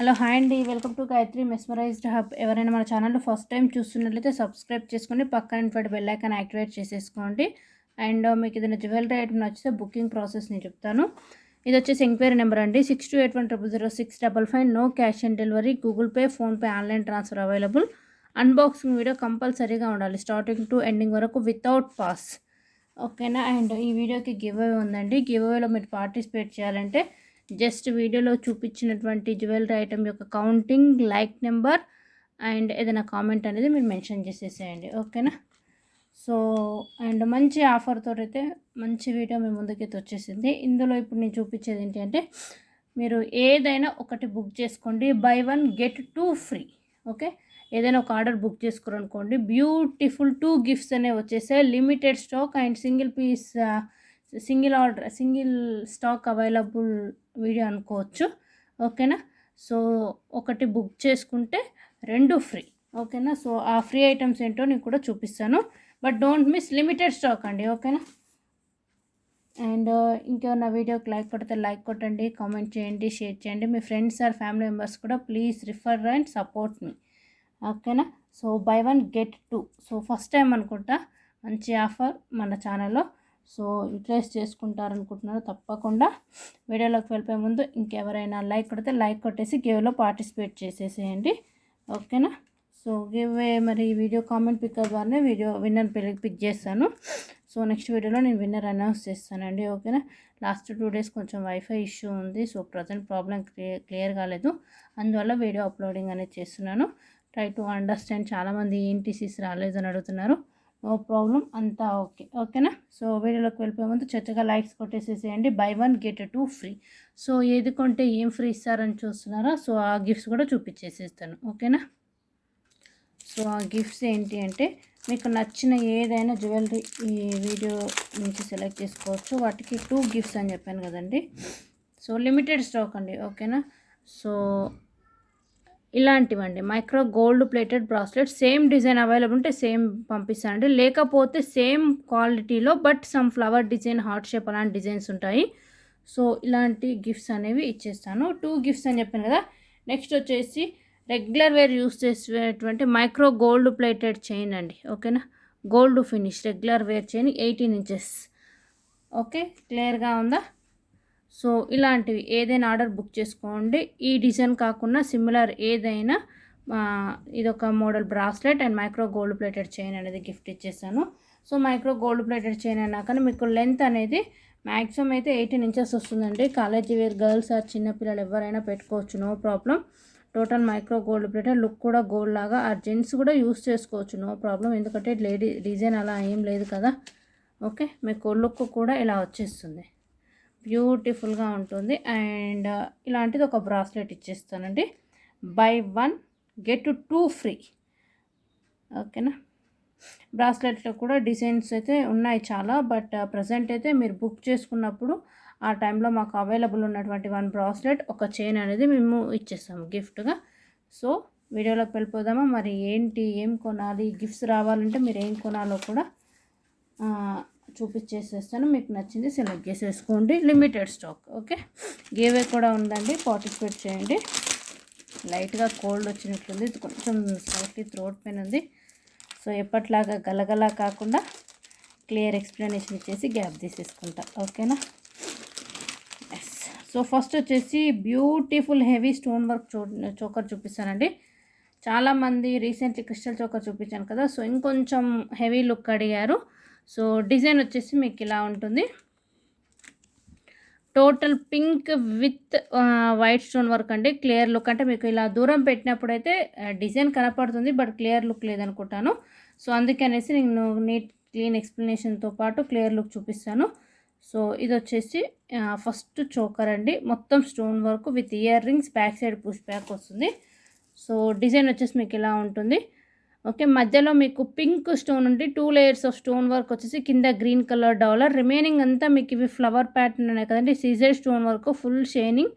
Hello hi అండి, welcome to Gayatri mesmerised hub. ఎవరైనా మన ఛానల్లో ఫస్ట్ టైం చూస్తున్నట్లయితే సబ్స్క్రైబ్ చేసుకొని పక్కన ఇన్ఫర్ట్ బెల్ ఐకాన్ యాక్టివేట్ చేసేసుకోండి. అండ్ మీకు ఏదైనా జ్యువెలరీ ఐటమ్ నచ్చితే బుకింగ్ ప్రాసెస్ నేను చెప్తాను. ఇది వచ్చేసి ఎంక్వైరీ నెంబర్ అండి 6281000655. No cash on delivery, Google Pay, PhonePe, online transfer available. Unboxing video కంపల్సరీగా ఉండాలి స్టార్టింగ్ టు ఎండింగ్ వరకు వితౌట్ పాస్. ఓకేనా. అండ్ ఈ వీడియోకి గివ్ అవే ఉందండి. గివ్ అవేలో మీరు పార్టిసిపేట్ చేయాలంటే జస్ట్ వీడియోలో చూపించినటువంటి జ్యువెలరీ ఐటమ్ యొక్క కౌంటింగ్, లైక్ నెంబర్ అండ్ ఏదైనా కామెంట్ అనేది మీరు మెన్షన్ చేసేసేయండి. ఓకేనా. సో అండ్ మంచి ఆఫర్తో అయితే మంచి వీడియో మీ ముందుకైతే వచ్చేసింది. ఇందులో ఇప్పుడు నేను చూపించేది ఏంటి అంటే, మీరు ఏదైనా ఒకటి బుక్ చేసుకోండి, బై 1 గెట్ 2 ఫ్రీ. ఓకే. ఏదైనా ఒక ఆర్డర్ బుక్ చేసుకోరనుకోండి, బ్యూటిఫుల్ 2 గిఫ్ట్స్ అనేవి వచ్చేసాయి. Limited stock and single piece, single order, single stock available video అనుకోవచ్చు. ఓకేనా. సో ఒకటి బుక్ చేసుకుంటే 2 ఫ్రీ. ఓకేనా. సో ఆ ఫ్రీ ఐటమ్స్ ఏంటో నేను కూడా చూపిస్తాను, but don't miss, limited stock అండి. ఓకేనా. అండ్ ఇంకేమన్నా వీడియోకి లైక్ కొడితే లైక్ కొట్టండి, కామెంట్ చేయండి, షేర్ చేయండి. మీ ఫ్రెండ్స్ ఆర్ ఫ్యామిలీ మెంబర్స్ కూడా ప్లీజ్ రిఫర్ అండ్ సపోర్ట్ మీ. ఓకేనా. So buy 1 get 2. So first time అనుకుంటా మంచి ఆఫర్ మన ఛానల్లో. సో యూటిలైజ్ చేసుకుంటారనుకుంటున్నారు. తప్పకుండా వీడియోలోకి వెళ్ళిపోయే ముందు ఇంకెవరైనా లైక్ కొడితే లైక్ కొట్టేసి గివ్లో పార్టిసిపేట్ చేసేసేయండి. ఓకేనా. సో గివ్ మరి వీడియో కామెంట్ పిక్ ద్వారానే వీడియో విన్నర్ పిక్ చేస్తాను. సో నెక్స్ట్ వీడియోలో నేను విన్నర్ అనౌన్స్ చేస్తానండి. ఓకేనా. లాస్ట్ 2 డేస్ కొంచెం వైఫై ఇష్యూ ఉంది. సో ప్రజెంట్ ప్రాబ్లం క్లియర్ కాలేదు, అందువల్ల వీడియో అప్లోడింగ్ అనేది చేస్తున్నాను. Try to understand. చాలామంది ENTCs రాలేదని అడుగుతున్నారు. నో ప్రాబ్లం, అంతా ఓకే. ఓకేనా. సో వీడియోలోకి వెళ్ళిపోయే ముందు చక్కగా లైక్స్ కొట్టేసేసేయండి. Buy 1 get 2 free. సో ఏది కొంటే ఏం ఫ్రీ ఇస్తారని చూస్తున్నారా, సో ఆ గిఫ్ట్స్ కూడా చూపించేసేస్తాను. ఓకేనా. సో ఆ గిఫ్ట్స్ ఏంటి అంటే, మీకు నచ్చిన ఏదైనా జ్యువెలరీ ఈ వీడియో నుంచి సెలెక్ట్ చేసుకోవచ్చు. వాటికి 2 గిఫ్ట్స్ అని చెప్పాను కదండి. సో లిమిటెడ్ స్టాక్ అండి. ఓకేనా. సో ఇలాంటివండి, micro gold plated bracelet, same design available ఉంటే సేమ్ పంపిస్తానండి, లేకపోతే సేమ్ క్వాలిటీలో but some flower design, heart shape అలాంటి డిజైన్స్ ఉంటాయి. సో ఇలాంటి గిఫ్ట్స్ అనేవి ఇచ్చేస్తాను. 2 గిఫ్ట్స్ అని చెప్పాను కదా. నెక్స్ట్ వచ్చేసి రెగ్యులర్ వేర్ యూస్ చేసేటువంటి మైక్రో గోల్డ్ ప్లేటెడ్ చైన్ అండి. ఓకేనా. Gold finish regular wear chain 18 inches. Okay, క్లియర్గా ఉందా. సో ఇలాంటివి ఏదైనా ఆర్డర్ బుక్ చేసుకోండి. ఈ డిజైన్ కాకుండా సిమిలర్ ఏదైనా, ఇదొక model bracelet and micro gold plated chain అనేది గిఫ్ట్ ఇచ్చేసాను. So micro gold plated chain అయినా కానీ మీకు లెంత్ అనేది మ్యాక్సిమం అయితే 18 ఇంచెస్ వస్తుందండి. కాలేజీ వేర్ గర్ల్స్ ఆర్ చిన్నపిల్లలు ఎవరైనా పెట్టుకోవచ్చు, no problem. Total micro gold plated, look కూడా గోల్డ్ లాగా, ఆ జెంట్స్ కూడా యూస్ చేసుకోవచ్చు, నో ప్రాబ్లం. ఎందుకంటే లేడీ డిజైన్ అలా ఏం లేదు కదా. ఓకే, మీకు లుక్ కూడా ఇలా వచ్చేస్తుంది, బ్యూటిఫుల్గా ఉంటుంది. అండ్ ఇలాంటిది ఒక బ్రాస్లెట్ ఇచ్చేస్తానండి. Buy 1 get 2 free. ఓకేనా. బ్రాస్లెట్లో కూడా డిజైన్స్ అయితే ఉన్నాయి చాలా, బట్ ప్రజెంట్ అయితే మీరు బుక్ చేసుకున్నప్పుడు ఆ టైంలో మాకు అవైలబుల్ ఉన్నటువంటి 1 బ్రాస్లెట్, ఒక చైన్ అనేది మేము ఇచ్చేస్తాము గిఫ్ట్గా. సో వీడియోలోకి వెళ్ళిపోదామా. మరి ఏంటి, ఏం కొనాలి, గిఫ్ట్స్ రావాలంటే మీరు ఏం కొనాలో కూడా చూపించేసేస్తాను. మీకు నచ్చింది సెలెక్ట్ చేసేసుకోండి. Limited stock. ఓకే. గివ్ కూడా ఉందండి, పార్టిసిపేట్ చేయండి. లైట్గా కోల్డ్ వచ్చినట్లుంది, కొంచెం స్లైట్లీ థ్రోట్ పెయిన్ ఉంది. సో ఎప్పట్లాగా గలగలా కాకుండా క్లియర్ ఎక్స్ప్లెనేషన్ ఇచ్చేసి గ్యాప్ తీసేసుకుంటా. ఓకేనా. ఎస్. సో ఫస్ట్ వచ్చేసి beautiful heavy stone work choker చూపిస్తానండి. చాలామంది రీసెంట్లీ క్రిస్టల్ చోకర్ చూపించాను కదా, సో ఇంకొంచెం హెవీ లుక్ అడిగారు. సో డిజైన్ వచ్చేసి మీకు ఇలా ఉంటుంది. Total pink with white stone work అండి. క్లియర్ లుక్ అంటే మీకు ఇలా దూరం పెట్టినప్పుడు అయితే డిజైన్ కనపడుతుంది, బట్ క్లియర్ లుక్ లేదనుకుంటాను. సో అందుకనేసి నేను నీట్ క్లీన్ ఎక్స్ప్లెనేషన్తో పాటు క్లియర్ లుక్ చూపిస్తాను. సో ఇది వచ్చేసి ఫస్ట్ చోకర్ అండి, మొత్తం stone work with ear rings, back side push back వస్తుంది. సో డిజైన్ వచ్చేసి మీకు ఇలా ఉంటుంది. ఓకే, మధ్యలో మీకు పింక్ స్టోన్ ఉండి 2 లేయర్స్ ఆఫ్ స్టోన్ వర్క్ వచ్చేసి కింద గ్రీన్ కలర్ డాలర్, రిమైనింగ్ అంతా మీకు ఇవి ఫ్లవర్ ప్యాటర్న్ ఉన్నాయి కదండి, Caesar stone work full shining.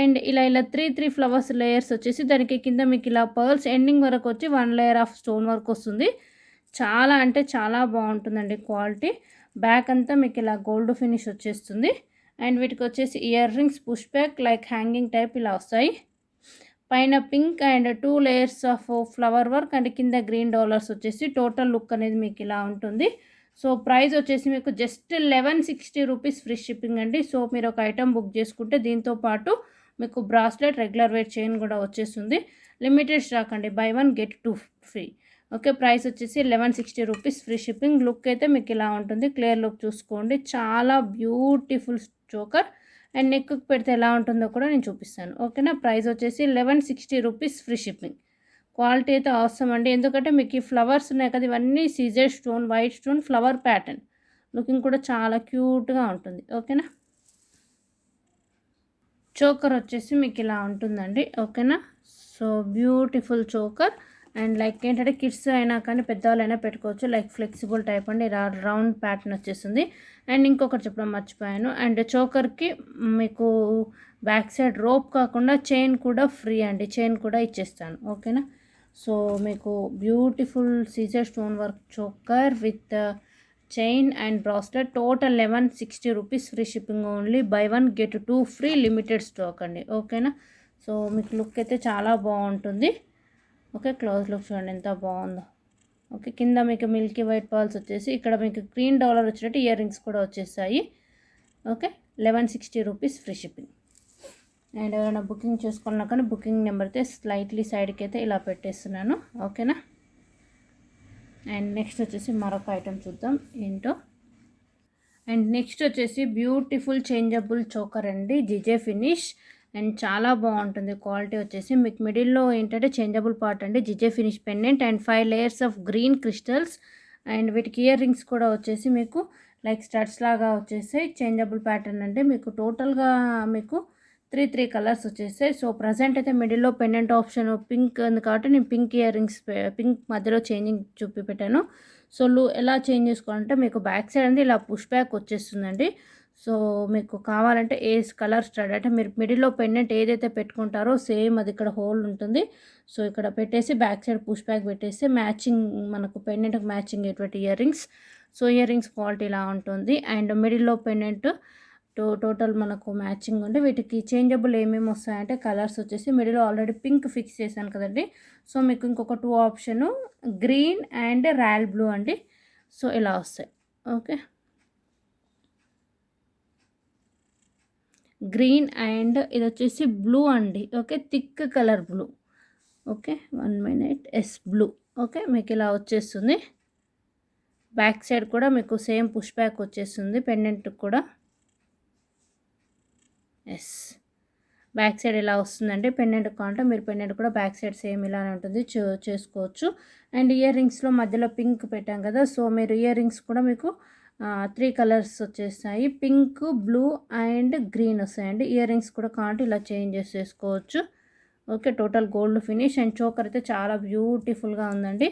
And ఇలా 3 ఫ్లవర్స్ లేయర్స్ వచ్చేసి దానికి కింద మీకు ఇలా పర్ల్స్ ఎండింగ్ వరకు వచ్చి 1 లేయర్ ఆఫ్ స్టోన్ వర్క్ వస్తుంది. చాలా అంటే చాలా బాగుంటుందండి క్వాలిటీ. బ్యాక్ అంతా మీకు ఇలా గోల్డ్ ఫినిష్ వచ్చేస్తుంది. అండ్ వీటికి వచ్చేసి ear rings push back like hanging type ఇలా వస్తాయి. పైన pink and 2 layers of flower work and కింద గ్రీన్ డాలర్స్ వచ్చేసి టోటల్ లుక్ అనేది మీకు ఇలా ఉంటుంది. సో ప్రైస్ వచ్చేసి మీకు జస్ట్ 1160 రూపీస్ ఫ్రీ షిప్పింగ్ అండి. సో మీరు ఒక ఐటమ్ బుక్ చేసుకుంటే దీంతో పాటు మీకు బ్రాస్లెట్, రెగ్యులర్ వేర్ చైన్ కూడా వచ్చేస్తుంది. లిమిటెడ్ స్టాక్ అండి, by 1 get 2 free. Okay, price వచ్చేసి 1160 రూపీస్ ఫ్రీ షిప్పింగ్. లుక్ అయితే మీకు ఇలా ఉంటుంది, క్లియర్ లుక్ చూసుకోండి. చాలా బ్యూటిఫుల్ చోకర్ అండ్ నెక్కి పెడితే ఎలా ఉంటుందో కూడా నేను చూపిస్తాను. ఓకేనా, ప్రైస్ వచ్చేసి 1160 రూపీస్ ఫ్రీ షిప్పింగ్. క్వాలిటీ అయితే అవసరం అండి, ఎందుకంటే మీకు ఈ ఫ్లవర్స్ ఉన్నాయి కదా, ఇవన్నీ Caesar stone, white stone flower pattern. Looking కూడా చాలా క్యూట్గా ఉంటుంది. ఓకేనా, చోకర్ వచ్చేసి మీకు ఇలా ఉంటుందండి. ఓకేనా, so beautiful choker and like ఏంటంటే కిడ్స్ అయినా కానీ పెద్దవాళ్ళైనా పెట్టుకోవచ్చు. లైక్ ఫ్లెక్సిబుల్ టైప్ అండి, రౌండ్ ప్యాటర్న్ వచ్చేస్తుంది. అండ్ ఇంకొకటి చెప్పడం మర్చిపోయాను, అండ్ చోకర్కి మీకు బ్యాక్ సైడ్ రోప్ కాకుండా చైన్ కూడా ఫ్రీ అండి, చైన్ కూడా ఇచ్చేస్తాను. ఓకేనా, సో మీకు beautiful Caesar stone work choker with chain and bracelet, total 1160 rupees free shipping only. Buy 1 get 2 free, limited stock అండి. ఓకేనా, సో మీకు లుక్ అయితే చాలా బాగుంటుంది. ఓకే, క్లోజ్ లుక్ చూడండి ఎంత బాగుందో. ఓకే, కింద మీకు మిల్కీ వైట్ పర్ల్స్ వచ్చేసి ఇక్కడ మీకు గ్రీన్ డాలర్ వచ్చినట్టు ఇయర్ రింగ్స్ కూడా వచ్చేసాయి. Okay, 1160 rupees free shipping. And ఎవరైనా బుకింగ్ చేసుకున్నా కానీ బుకింగ్ నెంబర్ అయితే స్లైట్లీ సైడ్కి అయితే ఇలా పెట్టేస్తున్నాను. ఓకేనా, అండ్ నెక్స్ట్ వచ్చేసి మరొక ఐటమ్ చూద్దాం ఏంటో. అండ్ నెక్స్ట్ వచ్చేసి బ్యూటిఫుల్ చేంజబుల్ చోకర్ అండి, జిజే ఫినిష్ అండ్ చాలా బాగుంటుంది. క్వాలిటీ వచ్చేసి మీకు మిడిల్లో ఏంటంటే చేంజబుల్ పార్ట్ అండి, GJ finish pendant and 5 layers of green crystals and వీటికి ఇయర్ రింగ్స్ కూడా వచ్చేసి మీకు లైక్ స్టడ్స్ లాగా వచ్చేసాయి. చేంజబుల్ ప్యాటర్న్ అంటే మీకు టోటల్గా మీకు 3 కలర్స్ వచ్చేసాయి. సో ప్రజెంట్ అయితే మిడిల్లో పెండెంట్ ఆప్షన్ పింక్ ఉంది కాబట్టి నేను పింక్ ఇయర్ రింగ్స్, పింక్ మధ్యలో చేంజింగ్ చూపి పెట్టాను. సో ఎలా చేంజ్ చేసుకోవాలంటే మీకు బ్యాక్ సైడ్ అనేది ఇలా పుష్ బ్యాక్ వచ్చేస్తుందండి. సో మీకు కావాలంటే ఏ కలర్ స్టడ్ అంటే మీరు మిడిల్లో పెండెంట్ ఏదైతే పెట్టుకుంటారో సేమ్ అది ఇక్కడ హోల్ ఉంటుంది. సో ఇక్కడ పెట్టేసి బ్యాక్ సైడ్ పుష్ బ్యాక్ పెట్టేసి మ్యాచింగ్ మనకు పెండెంట్కి మ్యాచింగ్ అయ్యేటువంటి ear rings. So ear rings quality ఇలా ఉంటుంది అండ్ మిడిల్లో పెండెంట్ టోటల్ మనకు మ్యాచింగ్ ఉంది. వీటికి చేంజబుల్ ఏమేమి వస్తాయంటే కలర్స్ వచ్చేసి మిడిల్లో ఆల్రెడీ పింక్ ఫిక్స్ చేశాను కదండి. సో మీకు ఇంకొక 2 option green and royal blue అండి. సో ఇలా వస్తాయి. ఓకే, గ్రీన్ అండ్ ఇది వచ్చేసి బ్లూ అండి. Okay, thick colour blue. Okay, 1 minute, yes blue. Okay, మీకు ఇలా వచ్చేస్తుంది. బ్యాక్ సైడ్ కూడా మీకు సేమ్ పుష్ బ్యాక్ వచ్చేస్తుంది పెండెంట్ కూడా. ఎస్, బ్యాక్ సైడ్ ఇలా వస్తుందండి. పెండెంట్ కావాలంటే మీరు పెండెంట్ కూడా బ్యాక్ సైడ్ సేమ్ ఇలానే ఉంటుంది, చేసుకోవచ్చు. అండ్ ఇయర్ రింగ్స్లో మధ్యలో పింక్ పెట్టాం కదా, సో మీరు ఇయర్ రింగ్స్ కూడా మీకు 3 కలర్స్ వచ్చేస్తాయి, పింక్, బ్లూ అండ్ గ్రీన్ వస్తాయండి. ఇయర్ రింగ్స్ కూడా కావాలంటే ఇలా చేంజ్ చేసేసుకోవచ్చు. Okay, total gold finish and choker అయితే చాలా బ్యూటిఫుల్గా ఉందండి.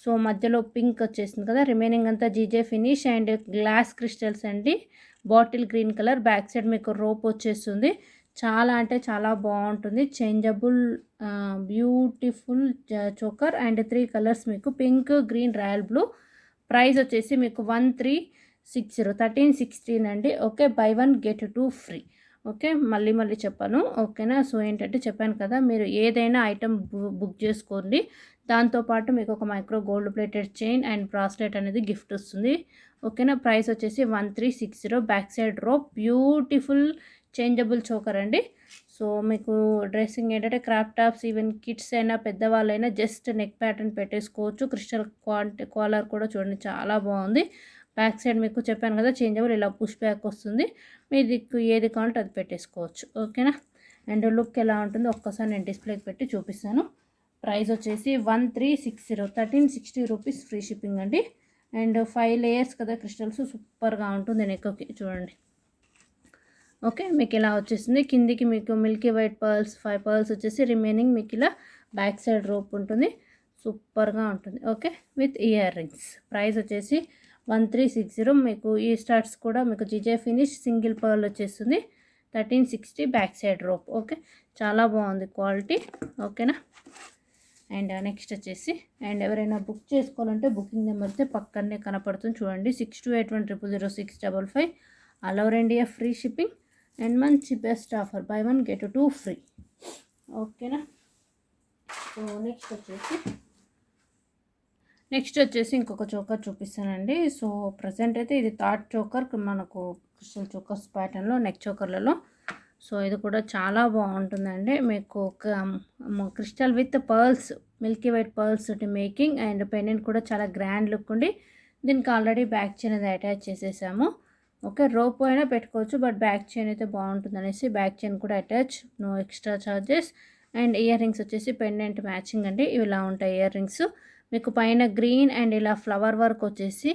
సో మధ్యలో పింక్ వచ్చేసింది కదా, రిమైనింగ్ అంతా GJ finish and glass crystals అండి, bottle green colour. Back side మీకు రోప్ వచ్చేస్తుంది. చాలా అంటే చాలా బాగుంటుంది. Changeable beautiful choker and 3 colours మీకు pink, green, royal blue. Price వచ్చేసి మీకు 1316 అండి. Okay, buy 1 get 2 free. Okay, మళ్ళీ చెప్పాను. ఓకేనా, సో ఏంటంటే చెప్పాను కదా, మీరు ఏదైనా ఐటమ్ బుక్ చేసుకోండి, దాంతోపాటు మీకు ఒక micro gold plated chain and bracelet అనేది గిఫ్ట్ వస్తుంది. ఓకేనా, ప్రైస్ వచ్చేసి 1360. Back side rope, beautiful changeable choker అండి. సో మీకు డ్రెస్సింగ్ ఏంటంటే క్రాప్ టాప్స్, ఈవెన్ కిడ్స్ అయినా పెద్దవాళ్ళైనా జస్ట్ నెక్ ప్యాటర్న్ పెట్టేసుకోవచ్చు. క్రిస్టల్ కాలర్ కూడా చూడండి చాలా బాగుంది. బ్యాక్ సైడ్ మీకు చెప్పాను కదా చేంజబుల్, ఇలా పుష్ బ్యాక్ వస్తుంది. మీకు ఏది కావాలంటే అది పెట్టేసుకోవచ్చు. ఓకేనా, అండ్ లుక్ ఎలా ఉంటుందో ఒక్కసారి నేను డిస్ప్లేకి పెట్టి చూపిస్తాను. ప్రైస్ వచ్చేసి 1360 రూపీస్ ఫ్రీ షిప్పింగ్ అండి. అండ్ 5 లేయర్స్ కదా క్రిస్టల్స్, సూపర్గా ఉంటుంది నెక్కి చూడండి. ఓకే, మీకు ఇలా వచ్చేసింది. కిందికి మీకు మిల్కీ వైట్ పర్ల్స్ 5 పర్ల్స్ వచ్చేసి, రిమైనింగ్ మీకు ఇలా బ్యాక్ సైడ్ రోప్ ఉంటుంది. సూపర్గా ఉంటుంది. Okay, with earrings. Price వచ్చేసి 1360. మీకు ఈ స్టార్ట్స్ కూడా మీకు జిజే ఫినిష్ సింగిల్ పర్ల్ వచ్చేస్తుంది. 1360 బ్యాక్ సైడ్ రోప్. ఓకే, చాలా బాగుంది క్వాలిటీ. ఓకేనా, అండ్ నెక్స్ట్ వచ్చేసి అండ్ ఎవరైనా బుక్ చేసుకోవాలంటే బుకింగ్ నెంబర్ అయితే పక్కనే కనపడుతుంది చూడండి, 6281000655. All over India free shipping and మంచి best offer, buy 1 get 2 free. ఓకేనా, సో నెక్స్ట్ వచ్చేసి ఇంకొక చోకర్ చూపిస్తానండి. సో ప్రజెంట్ అయితే ఇది థర్డ్ చోకర్ మనకు క్రిస్టల్ చోకర్స్ ప్యాటర్న్లో నెక్ చోకర్లలో. సో ఇది కూడా చాలా బాగుంటుందండి. మీకు crystal with pearls, milky white pearls తోటి మేకింగ్ అండ్ పెండెంట్ కూడా చాలా గ్రాండ్ లుక్ ఉండి దీనికి ఆల్రెడీ బ్యాక్ చైన్ అది అటాచ్ చేసేసాము. ఓకే, రోప్ అయినా పెట్టుకోవచ్చు, బట్ బ్యాక్ చైన్ అయితే బాగుంటుంది అనేసి బ్యాక్ చైన్ కూడా attach, no extra charges. And ear rings వచ్చేసి పెండెంట్ మ్యాచింగ్ అండి. ఇవి ఇలా ఉంటాయి ఇయర్ రింగ్స్. మీకు పైన గ్రీన్ అండ్ ఇలా ఫ్లవర్ వర్క్ వచ్చేసి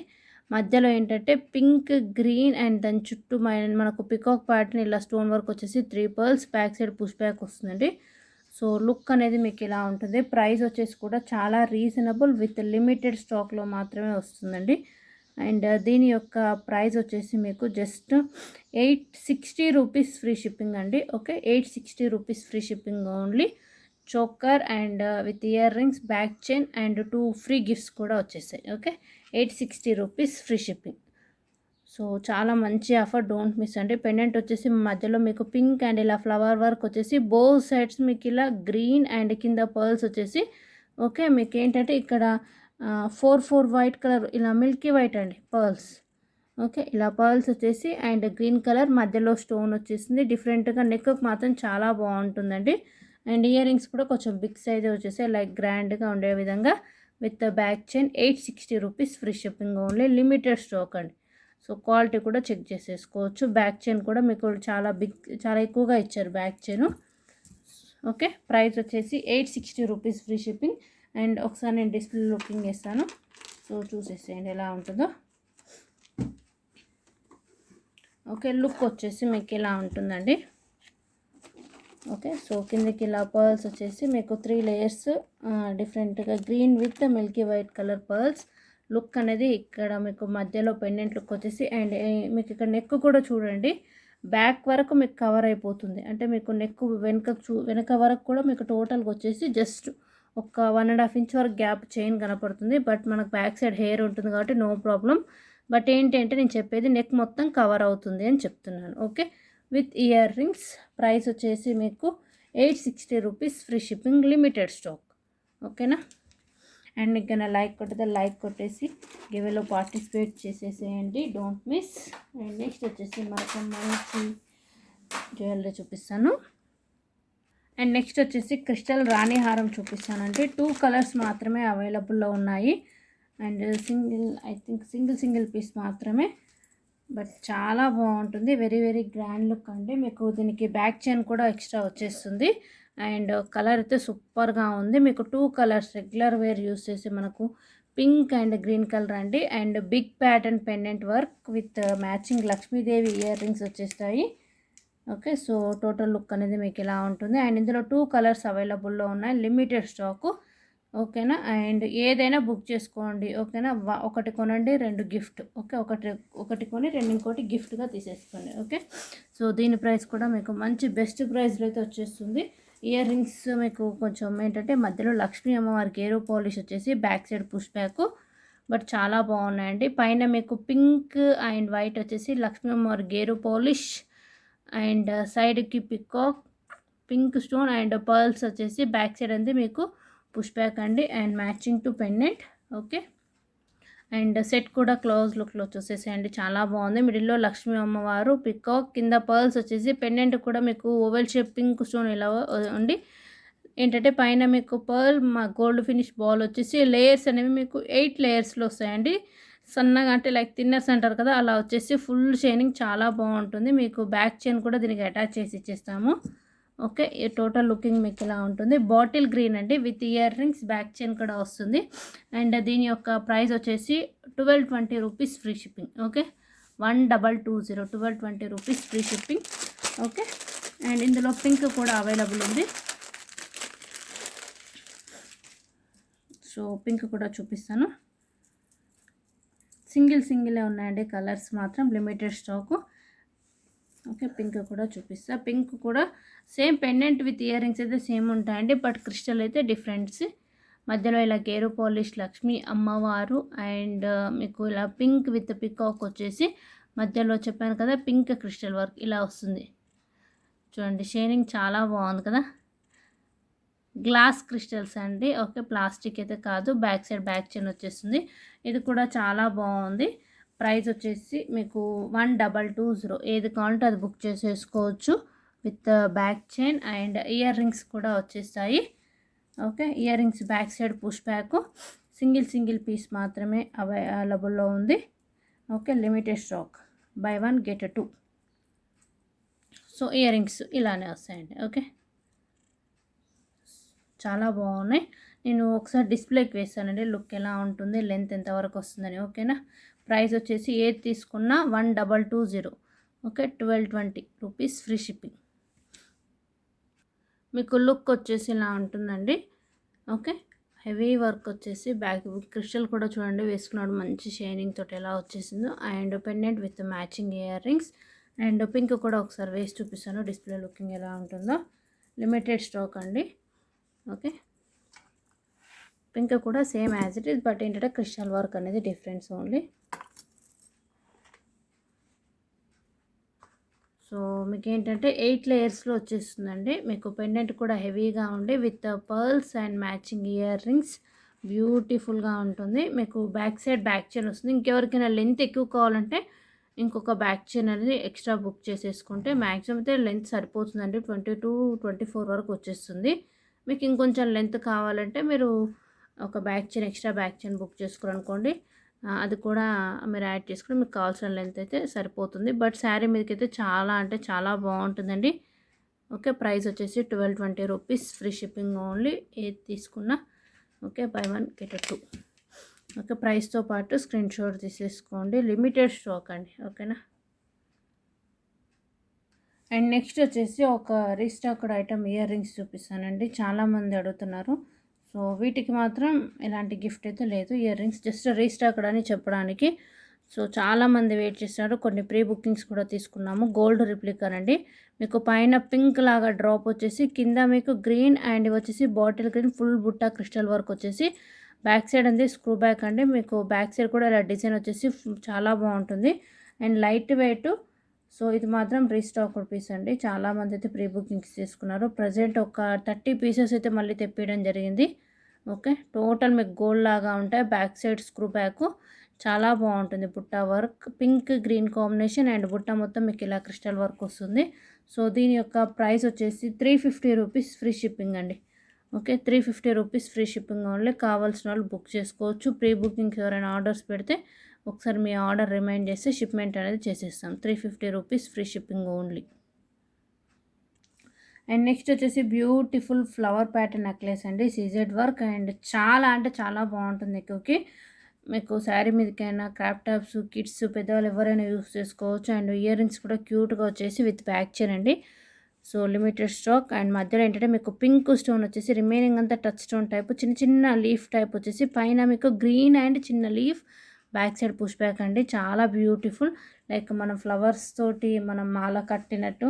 మధ్యలో ఏంటంటే పింక్, గ్రీన్ అండ్ దాని చుట్టూ మనకు పికాక్ ప్యాటర్న్ ఇలా స్టోన్ వర్క్ వచ్చేసి 3 pearls, back side push back వస్తుందండి. సో లుక్ అనేది మీకు ఇలా ఉంటుంది. ప్రైస్ వచ్చేసి కూడా చాలా రీజనబుల్, విత్ లిమిటెడ్ స్టాక్లో మాత్రమే వస్తుందండి. అండ్ దీని యొక్క ప్రైస్ వచ్చేసి మీకు జస్ట్ 860 రూపీస్ ఫ్రీ షిప్పింగ్ అండి. Okay, 860 rupees free shipping only. Choker and with ear rings, back chain and 2 free gifts కూడా వచ్చేసాయి. Okay, 860 rupees free shipping. So చాలా మంచి ఆఫర్, డోంట్ మిస్ అండి. పెండెంట్ వచ్చేసి మధ్యలో మీకు పింక్ అండ్ ఇలా ఫ్లవర్ వర్క్ వచ్చేసి బోత్ సైడ్స్ మీకు ఇలా గ్రీన్ అండ్ కింద పర్ల్స్ వచ్చేసి. ఓకే, మీకు ఏంటంటే ఇక్కడ 4 వైట్ కలర్ ఇలా మిల్కీ వైట్ అండి పర్ల్స్. ఓకే, ఇలా పర్ల్స్ వచ్చేసి అండ్ గ్రీన్ కలర్ మధ్యలో స్టోన్ వచ్చేసింది. డిఫరెంట్గా నెక్కు మాత్రం చాలా బాగుంటుందండి. అండ్ ఇయర్ రింగ్స్ కూడా కొంచెం బిగ్ సైజ్ వచ్చేసి లైక్ గ్రాండ్గా ఉండే విధంగా with back chain. 860 rupees free shipping only, limited stock అండి. సో క్వాలిటీ కూడా చెక్ చేసేసుకోవచ్చు. బ్యాక్ చైన్ కూడా మీకు చాలా ఎక్కువగా ఇచ్చారు బ్యాక్ చైన్. ఓకే, ప్రైస్ వచ్చేసి 860 రూపీస్ ఫ్రీ షిప్పింగ్. అండ్ ఒకసారి నేను డిస్ప్లే లుకింగ్ వేస్తాను, సో చూసేసేయండి ఎలా ఉంటుందో. ఓకే, లుక్ వచ్చేసి మీకు ఇలా ఉంటుందండి. ఓకే, సో కిందకి ఇలా పర్ల్స్ వచ్చేసి మీకు 3 లేయర్స్ డిఫరెంట్గా green with Milky white colour pearls. Look అనేది ఇక్కడ మీకు మధ్యలో పెండెంట్ లుక్ వచ్చేసి అండ్ మీకు ఇక్కడ నెక్ కూడా చూడండి, బ్యాక్ వరకు మీకు కవర్ అయిపోతుంది. అంటే మీకు నెక్ వెనక వరకు కూడా మీకు టోటల్గా వచ్చేసి జస్ట్ ఒక 1.5 ఇంచ్ వరకు గ్యాప్ చైన్ కనపడుతుంది. బట్ మనకు బ్యాక్ సైడ్ హెయిర్ ఉంటుంది కాబట్టి నో ప్రాబ్లం. బట్ ఏంటంటే నేను చెప్పేది నెక్ మొత్తం కవర్ అవుతుంది అని చెప్తున్నాను. Okay, with earrings. Price వచ్చేసి మీకు 860 rupees free shipping, limited stock. ఓకేనా. అండ్ ఇంకా నా లైక్ కొట్టితే లైక్ కొట్టేసి గివేలో పార్టిసిపేట్ చేసేసేయండి, డోంట్ మిస్. అండ్ నెక్స్ట్ వచ్చేసి మరొక మంచి జ్యువెలరీ చూపిస్తాను. అండ్ నెక్స్ట్ వచ్చేసి క్రిస్టల్ రాణి హారం చూపిస్తానండి. 2 కలర్స్ మాత్రమే అవైలబుల్లో ఉన్నాయి. అండ్ సింగిల్ పీస్ మాత్రమే, బట్ చాలా బాగుంటుంది. వెరీ వెరీ గ్రాండ్ లుక్ అండి. మీకు దీనికి బ్యాక్ చైన్ కూడా ఎక్స్ట్రా వచ్చేస్తుంది. అండ్ కలర్ అయితే సూపర్గా ఉంది. మీకు 2 కలర్స్ రెగ్యులర్ వేర్ యూస్ చేసి మనకు పింక్ అండ్ గ్రీన్ కలర్ అండి. And big pattern pendant work with matching Lakshmidevi ear rings వచ్చేస్తాయి. ఓకే, సో టోటల్ లుక్ అనేది మీకు ఇలా ఉంటుంది. అండ్ ఇందులో 2 కలర్స్ అవైలబుల్లో ఉన్నాయి, లిమిటెడ్ స్టాకు. ఓకేనా. అండ్ ఏదైనా బుక్ చేసుకోండి. ఓకేనా, ఒకటి కొనండి 2 గిఫ్ట్. ఓకే, ఒకటి కొని 2 ఇంకోటి గిఫ్ట్గా తీసేసుకోండి. ఓకే, సో దీని ప్రైస్ కూడా మీకు మంచి బెస్ట్ ప్రైస్లో అయితే వచ్చేస్తుంది. ఇయర్ రింగ్స్ మీకు కొంచెం ఏంటంటే మధ్యలో లక్ష్మీ అమ్మవారి గేరో పాలిష్ వచ్చేసి back side push back, but చాలా బాగున్నాయండి. పైన మీకు పింక్ అండ్ వైట్ వచ్చేసి లక్ష్మీ అమ్మవారి గేరో పాలిష్ అండ్ సైడ్కి peacock pink stone and pearls వచ్చేసి బ్యాక్ సైడ్ అంతే మీకు పుష్ బ్యాక్ అండి. And matching to pendant. Okay, and set కూడా క్లోజ్ లుక్లో వచ్చేసేయండి, చాలా బాగుంది. మిడిల్లో లక్ష్మీ అమ్మవారు పికాక్, కింద పర్ల్స్ వచ్చేసి పెండెంట్ కూడా మీకు ఓవెల్ షేప్ పింక్ స్టోన్ ఇలా ఉండి ఏంటంటే పైన మీకు పర్ల్ గోల్డ్ ఫినిష్ బాల్ వచ్చేసి లేయర్స్ అనేవి మీకు 8 లేయర్స్లో వస్తాయండి. సన్నగా అంటే లైక్ థిన్నర్స్ అంటారు కదా, అలా వచ్చేసి ఫుల్ షైనింగ్ చాలా బాగుంటుంది. మీకు బ్యాక్ చైన్ కూడా దీనికి అటాచ్ చేసి ఇచ్చేస్తాము. ఓకే, ఈ టోటల్ లుకింగ్ మీకు ఇలా ఉంటుంది. బాటిల్ గ్రీన్ అండి, with ear rings, back chain కూడా వస్తుంది. అండ్ దీని యొక్క ప్రైస్ వచ్చేసి 1220 rupees free shipping. Okay, 1220 rupees free shipping. Okay, and ఇందులో పింక్ కూడా అవైలబుల్ ఉంది. సో పింక్ కూడా చూపిస్తాను. సింగిలే ఉన్నాయండి కలర్స్ మాత్రం, లిమిటెడ్ స్టాకు. ఓకే, పింక్ కూడా చూపిస్తా. పింక్ కూడా same pendant with ear rings అయితే సేమ్ ఉంటాయండి, బట్ క్రిస్టల్ అయితే డిఫరెంట్స్. మధ్యలో ఇలా గేరు పాలిష్ లక్ష్మీ అమ్మవారు అండ్ మీకు ఇలా పింక్ విత్ పికాక్ వచ్చేసి మధ్యలో చెప్పాను కదా పింక్ క్రిస్టల్ వర్క్ ఇలా వస్తుంది. చూడండి, షైనింగ్ చాలా బాగుంది కదా. గ్లాస్ క్రిస్టల్స్ అండి. ఓకే, ప్లాస్టిక్ అయితే కాదు. బ్యాక్ సైడ్ బ్యాక్ చైన్ వచ్చేస్తుంది. ఇది కూడా చాలా బాగుంది. ప్రైస్ వచ్చేసి మీకు 1220. ఏది కావాలంటే అది బుక్ చేసేసుకోవచ్చు. With back chain and ear rings కూడా వచ్చేస్తాయి. Okay, ear rings back side push back, single piece మాత్రమే అవైలబుల్లో ఉంది. Okay, limited stock, buy 1 get 2. So year rings ఇలానే వస్తాయండి. ఓకే, చాలా బాగున్నాయి. నేను ఒకసారి డిస్ప్లేకి వేస్తానండి, లుక్ ఎలా ఉంటుంది, లెంత్ ఎంతవరకు వస్తుందని. ఓకేనా, ప్రైస్ వచ్చేసి ఏది తీసుకున్నా 1220. Okay, 1220 rupees free shipping. మీకు లుక్ వచ్చేసి ఇలా ఉంటుందండి. ఓకే, హెవీ వర్క్ వచ్చేసి బ్యాక్ క్రిస్టల్ కూడా చూడండి వేసుకున్నాడు, మంచి షైనింగ్ తోటి ఎలా వచ్చేసిందో. And pendant with matching earrings and pink కూడా ఒకసారి వేసి చూపిస్తాను, డిస్ప్లే లుకింగ్ ఎలా ఉంటుందో. లిమిటెడ్ స్టాక్ అండి. ఓకే, పింక్ కూడా same as it is, but ఏంటంటే క్రిస్టల్ వర్క్ అనేది డిఫరెన్స్ ఓన్లీ. సో మీకు ఏంటంటే 8 లేయర్స్లో వచ్చేస్తుందండి. మీకు పెండెంట్ కూడా హెవీగా ఉండి with pearls and matching ear rings బ్యూటిఫుల్గా ఉంటుంది. మీకు బ్యాక్ సైడ్ బ్యాక్ చైన్ వస్తుంది. ఇంకెవరికైనా లెంత్ ఎక్కువ కావాలంటే ఇంకొక బ్యాక్ చైన్ అనేది ఎక్స్ట్రా బుక్ చేసేసుకుంటే మ్యాక్సిమం అయితే లెంత్ సరిపోతుందండి. 22-24 వరకు వచ్చేస్తుంది. మీకు ఇంకొంచెం లెంత్ కావాలంటే మీరు ఒక back chain extra back chain book చేసుకోవాలనుకోండి, అది కూడా మీరు యాడ్ చేసుకుని మీకు కావాల్సిన లెంత్ అయితే సరిపోతుంది. బట్ శారీ మీదకి అయితే చాలా అంటే చాలా బాగుంటుందండి. ఓకే, ప్రైస్ వచ్చేసి 1220 రూపీస్ ఫ్రీ షిప్పింగ్ ఓన్లీ. ఏది తీసుకున్నా ఓకే, బై 1 get 2. ఓకే, ప్రైస్తో పాటు స్క్రీన్ షాట్ తీసేసుకోండి. లిమిటెడ్ స్టాక్ అండి. ఓకేనా, అండ్ నెక్స్ట్ వచ్చేసి ఒక రీస్టాక్డ్ ఐటమ్ ఇయర్ రింగ్స్ చూపిస్తానండి. చాలామంది అడుగుతున్నారు. సో వీటికి మాత్రం ఎలాంటి గిఫ్ట్ అయితే లేదు. ఇయర్ రింగ్స్ జస్ట్ రీస్టాక్డ్ అని చెప్పడానికి. సో చాలామంది వెయిట్ చేస్తున్నారు. కొన్ని ప్రీ బుకింగ్స్ కూడా తీసుకున్నాము. గోల్డ్ రిప్లికా అండి. మీకు పైన పింక్ లాగా డ్రాప్ వచ్చేసి, కింద మీకు గ్రీన్ అండ్ వచ్చేసి బాటిల్ గ్రీన్ ఫుల్ బుట్ట క్రిస్టల్ వర్క్ వచ్చేసి, బ్యాక్ సైడ్ అండి స్క్రూ బ్యాక్ అండి. మీకు బ్యాక్ సైడ్ కూడా ఇలా డిజైన్ వచ్చేసి చాలా బాగుంటుంది అండ్ లైట్ వెయిట్. సో ఇది మాత్రం రీస్టాక్డ్ పీస్ అండి. చాలామంది అయితే ప్రీ బుకింగ్స్ తీసుకున్నారు. ప్రజెంట్ ఒక 30 పీసెస్ అయితే మళ్ళీ తెప్పించడం జరిగింది. ఓకే, టోటల్ మీకు గోల్డ్ లాగా ఉంటాయి. బ్యాక్ సైడ్ స్క్రూ బ్యాక్ చాలా బాగుంటుంది. బుట్ట work pink green combination and బుట్ట మొత్తం మీకు ఇలా క్రిస్టల్ వర్క్ వస్తుంది. సో దీని యొక్క ప్రైస్ వచ్చేసి 350 రూపీస్ ఫ్రీ షిప్పింగ్ అండి. Okay, 350 rupees free shipping only. కావాల్సిన వాళ్ళు బుక్ చేసుకోవచ్చు. ప్రీ బుకింగ్స్ ఎవరైనా ఆర్డర్స్ పెడితే ఒకసారి మీ ఆర్డర్ రిమైండ్ చేస్తే షిప్మెంట్ అనేది చేసేస్తాం. 350 rupees free shipping only. And next వచ్చేసి బ్యూటిఫుల్ ఫ్లవర్ ప్యాటర్న్ నెక్లెస్ అండి. సీజెడ్ వర్క్ అండ్ చాలా అంటే చాలా బాగుంటుంది. ఎక్కువకి మీకు శారీ మీదకైనా క్రాప్ టాప్స్ కిడ్స్ పెద్దవాళ్ళు ఎవరైనా యూస్ చేసుకోవచ్చు. అండ్ ఇయర్ రింగ్స్ కూడా క్యూట్గా వచ్చేసి విత్ బ్యాక్ చైన్ అండి. సో లిమిటెడ్ స్టాక్ అండ్ మధ్యలో ఏంటంటే మీకు పింక్ స్టోన్ వచ్చేసి, రిమైనింగ్ అంతా టచ్ స్టోన్ టైప్ చిన్న చిన్న లీఫ్ టైప్ వచ్చేసి, పైన మీకు గ్రీన్ అండ్ చిన్న leaf, back side push back అండి. చాలా బ్యూటిఫుల్, లైక్ మనం ఫ్లవర్స్ తోటి మనం మాల కట్టినట్టు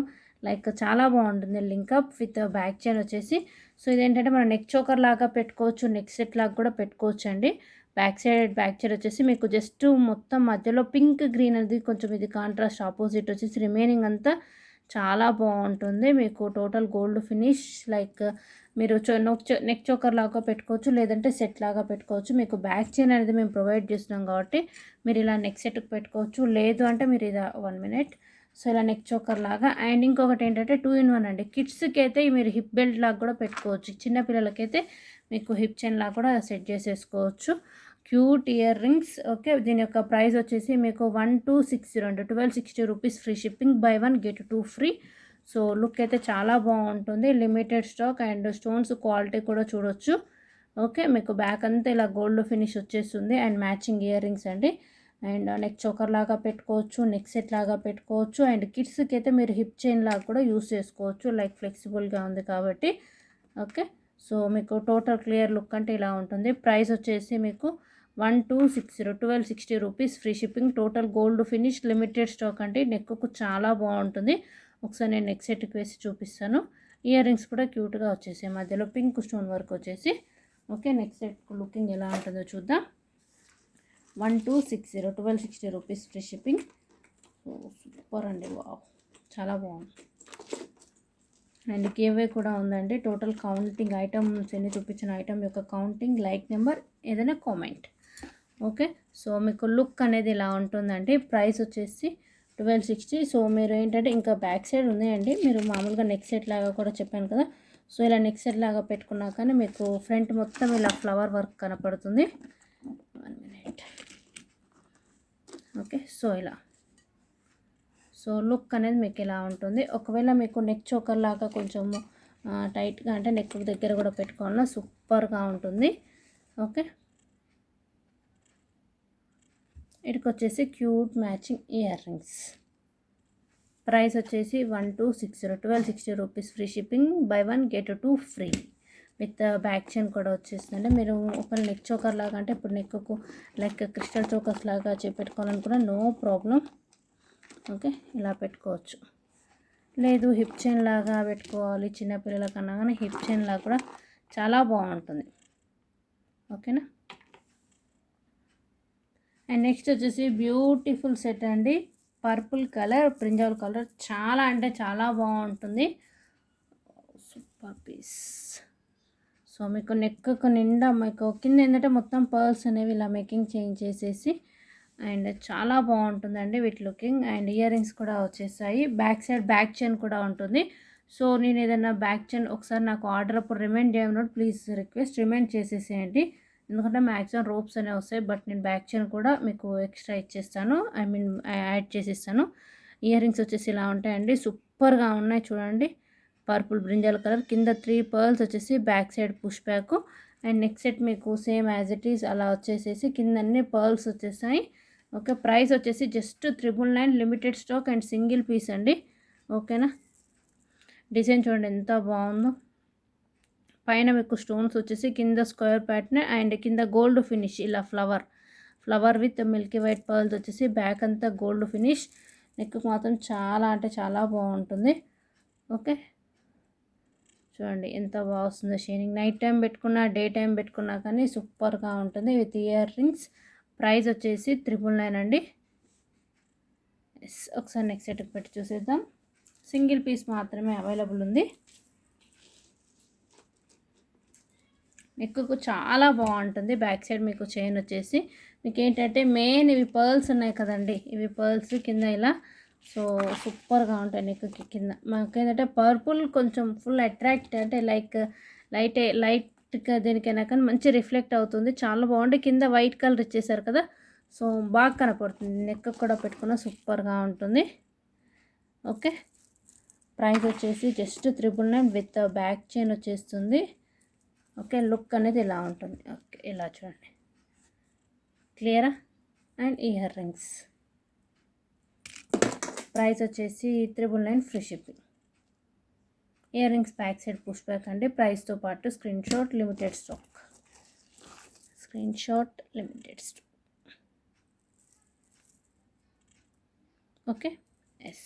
లైక్ చాలా బాగుంటుంది. లింకప్ విత్ బ్యాక్ చైన్ వచ్చేసి. సో ఇదేంటంటే మనం నెక్ చోకర్ లాగా పెట్టుకోవచ్చు, నెక్ సెట్ లాగా కూడా పెట్టుకోవచ్చు అండి. బ్యాక్ సైడ్ బ్యాక్ చైన్ వచ్చేసి మీకు జస్ట్ మొత్తం మధ్యలో పింక్ గ్రీన్ అనేది కొంచెం ఇది కాంట్రాస్ట్ ఆపోజిట్ వచ్చేసి, రిమైనింగ్ అంతా చాలా బాగుంటుంది. మీకు టోటల్ గోల్డ్ ఫినిష్, లైక్ మీరు నెక్ చోకర్ లాగా పెట్టుకోవచ్చు, లేదంటే సెట్ లాగా పెట్టుకోవచ్చు. మీకు బ్యాక్ చైన్ అనేది మేము ప్రొవైడ్ చేస్తున్నాం కాబట్టి మీరు ఇలా నెక్ సెట్కి పెట్టుకోవచ్చు. లేదు అంటే మీరు ఇది 1 minute. సో ఇలా నెక్ చోకర్ లాగా. అండ్ ఇంకొకటి ఏంటంటే 2 in 1 అండి. కిడ్స్కి అయితే మీరు హిప్ బెల్ట్ లాగా కూడా పెట్టుకోవచ్చు. చిన్నపిల్లలకైతే మీకు హిప్ చైన్ లాగా కూడా సెట్ చేసేసుకోవచ్చు. Cute ear rings. ఓకే, దీని యొక్క ప్రైస్ వచ్చేసి మీకు 1260 అండి. 1260 rupees free shipping. By 1 get 2 free. So look అయితే చాలా బాగుంటుంది. Limited stock and stones quality కూడా చూడొచ్చు. ఓకే, మీకు బ్యాక్ అంతా ఇలా గోల్డ్ ఫినిష్ వచ్చేస్తుంది అండ్ మ్యాచింగ్ ఇయర్ రింగ్స్ అండి. అండ్ నెక్ చోకర్ లాగా పెట్టుకోవచ్చు, నెక్ సెట్ లాగా పెట్టుకోవచ్చు. అండ్ కిడ్స్కి అయితే మీరు హిప్ చైన్ లాగా కూడా యూస్ చేసుకోవచ్చు, లైక్ ఫ్లెక్సిబుల్గా ఉంది కాబట్టి. ఓకే, సో మీకు టోటల్ క్లియర్ లుక్ అంటే ఇలా ఉంటుంది. ప్రైస్ వచ్చేసి మీకు 1260 rupees free shipping. Total gold finish, limited stock అండి. నెక్కు చాలా బాగుంటుంది. ఒకసారి నేను నెక్ సెట్కి వేసి చూపిస్తాను. ఇయర్ రింగ్స్ కూడా క్యూట్గా వచ్చేసాయి, మధ్యలో పింక్ స్టోన్ వర్క్ వచ్చేసి. ఓకే, నెక్ సెట్ లుకింగ్ ఎలా ఉంటుందో చూద్దాం. 1260 rupees free shipping. So super అండి, వావ్, చాలా బాగుంది. అండ్ గివ్ కూడా ఉందండి. టోటల్ కౌంటింగ్ ఐటమ్స్ ఎన్ని చూపించిన ఐటమ్ యొక్క కౌంటింగ్, లైక్ నెంబర్, ఏదైనా కామెంట్. ఓకే, సో మీకు లుక్ అనేది ఇలా ఉంటుందండి. ప్రైస్ వచ్చేసి 1260. సో మీరు ఏంటంటే ఇంకా బ్యాక్ సైడ్ ఉన్నాయండి. మీరు మామూలుగా నెక్ సెట్ లాగా కూడా చెప్పాను కదా, సో ఇలా నెక్ సెట్ లాగా పెట్టుకున్నా కానీ మీకు ఫ్రంట్ మొత్తం ఇలా ఫ్లవర్ వర్క్ కనపడుతుంది. 1 minute. ఓకే, సో ఇలా సో లుక్ అనేది మీకు ఇలా ఉంటుంది. ఒకవేళ మీకు నెక్ చోకర్ లాగా కొంచెం టైట్గా అంటే నెక్ దగ్గర కూడా పెట్టుకోవాలన్నా సూపర్గా ఉంటుంది. ఓకే, వీటికి వచ్చేసి cute matching earrings. Price వచ్చేసి 1260 rupees. Free shipping, by 1 get 2 free with back chain కూడా వచ్చేస్తుందండి. మీరు ఒక నెక్ చోకర్ లాగా అంటే ఇప్పుడు నెక్కు లైక్ క్రిస్టల్ చోకర్స్ లాగా పెట్టుకోవాలనుకున్నా నో ప్రాబ్లం. ఓకే, ఇలా పెట్టుకోవచ్చు. లేదు హిప్ చైన్ లాగా పెట్టుకోవాలి చిన్నపిల్లల కన్నా కానీ హిప్ చైన్ లాగా కూడా చాలా బాగుంటుంది. ఓకేనా. అండ్ నెక్స్ట్ వచ్చేసి బ్యూటిఫుల్ సెట్ అండి. పర్పుల్ కలర్, బ్రింజాల్ కలర్, చాలా అంటే చాలా బాగుంటుంది. Super piece. సో మీకు నెక్కు నిండా మీకు కింద ఏంటంటే మొత్తం పర్ల్స్ అనేవి ఇలా మేకింగ్ చేసేసి అండ్ చాలా బాగుంటుందండి వీటి లుకింగ్. అండ్ ఇయర్ రింగ్స్ కూడా వచ్చేసాయి. బ్యాక్ సైడ్ బ్యాక్ చైన్ కూడా ఉంటుంది. సో నేను ఏదైనా బ్యాక్ చైన్ ఒకసారి నాకు ఆర్డర్ అప్పుడు రిమైండ్ చేయమన్నప్పుడు ప్లీజ్ రిక్వెస్ట్ రిమైండ్ చేసేసేయండి. ఎందుకంటే మ్యాక్సిమం రోప్స్ అనేవి వస్తాయి, బట్ నేను బ్యాక్ చైన్ కూడా మీకు ఎక్స్ట్రా ఇచ్చేస్తాను, ఐ మీన్ యాడ్ చేసిస్తాను. ఇయర్ రింగ్స్ వచ్చేసి ఇలా ఉంటాయండి. సూపర్గా ఉన్నాయి చూడండి. పర్పుల్ బ్రింజాల్ కలర్, కింద 3 పర్ల్స్ వచ్చేసి back side push back. And next set మీకు సేమ్ యాజ్ ఇట్ ఈస్ అలా వచ్చేసేసి కింద అన్ని పర్ల్స్ వచ్చేసాయి. ఓకే, ప్రైస్ వచ్చేసి just 999, limited stock and single piece అండి. ఓకేనా. డిజైన్ చూడండి ఎంత బాగుందో. పైన మీకు స్టోన్స్ వచ్చేసి కింద స్క్వేర్ ప్యాటర్న్ అండ్ కింద గోల్డ్ ఫినిష్ ఇలా flower with Milky white pearls వచ్చేసి బ్యాక్ అంతా గోల్డ్ ఫినిష్. నెక్కు మాత్రం చాలా అంటే చాలా బాగుంటుంది. ఓకే, చూడండి ఎంత బాగా వస్తుందో షైనింగ్. నైట్ టైం పెట్టుకున్నా డే టైం పెట్టుకున్నా కానీ సూపర్గా ఉంటుంది విత్ ఇయర్ రింగ్స్. ప్రైస్ వచ్చేసి 999 అండి. ఒకసారి నెక్స్ట్ సెట్కి పెట్టి చూసేద్దాం. సింగిల్ పీస్ మాత్రమే అవైలబుల్ ఉంది. నెక్కు చాలా బాగుంటుంది. బ్యాక్ సైడ్ మీకు చైన్ వచ్చేసి మీకు ఏంటంటే మెయిన్ ఇవి పర్ల్స్ ఉన్నాయి కదండి, ఇవి పర్ల్స్ కింద ఇలా సో సూపర్గా ఉంటాయి నెక్కి కింద. మాకు ఏంటంటే పర్పుల్ కొంచెం ఫుల్ అట్రాక్ట్ అంటే లైక్ లైట్గా దేనికైనా కానీ మంచి రిఫ్లెక్ట్ అవుతుంది. చాలా బాగుంది. కింద వైట్ కలర్ ఇచ్చేసారు కదా, సో బాగా కనపడుతుంది. నెక్ కూడా పెట్టుకున్న సూపర్గా ఉంటుంది. ఓకే, ప్రైస్ వచ్చేసి జస్ట్ 999 విత్ బ్యాక్ చైన్ వచ్చేస్తుంది. ఓకే, లుక్ అనేది ఇలా ఉంటుంది. ఓకే, ఇలా చూడండి క్లియరా. అండ్ ఇయర్ రింగ్స్ ప్రైస్ వచ్చేసి 999 free shipping. Ear rings back side push back అండి. ప్రైస్తో పాటు screenshot, limited stock. Okay, yes.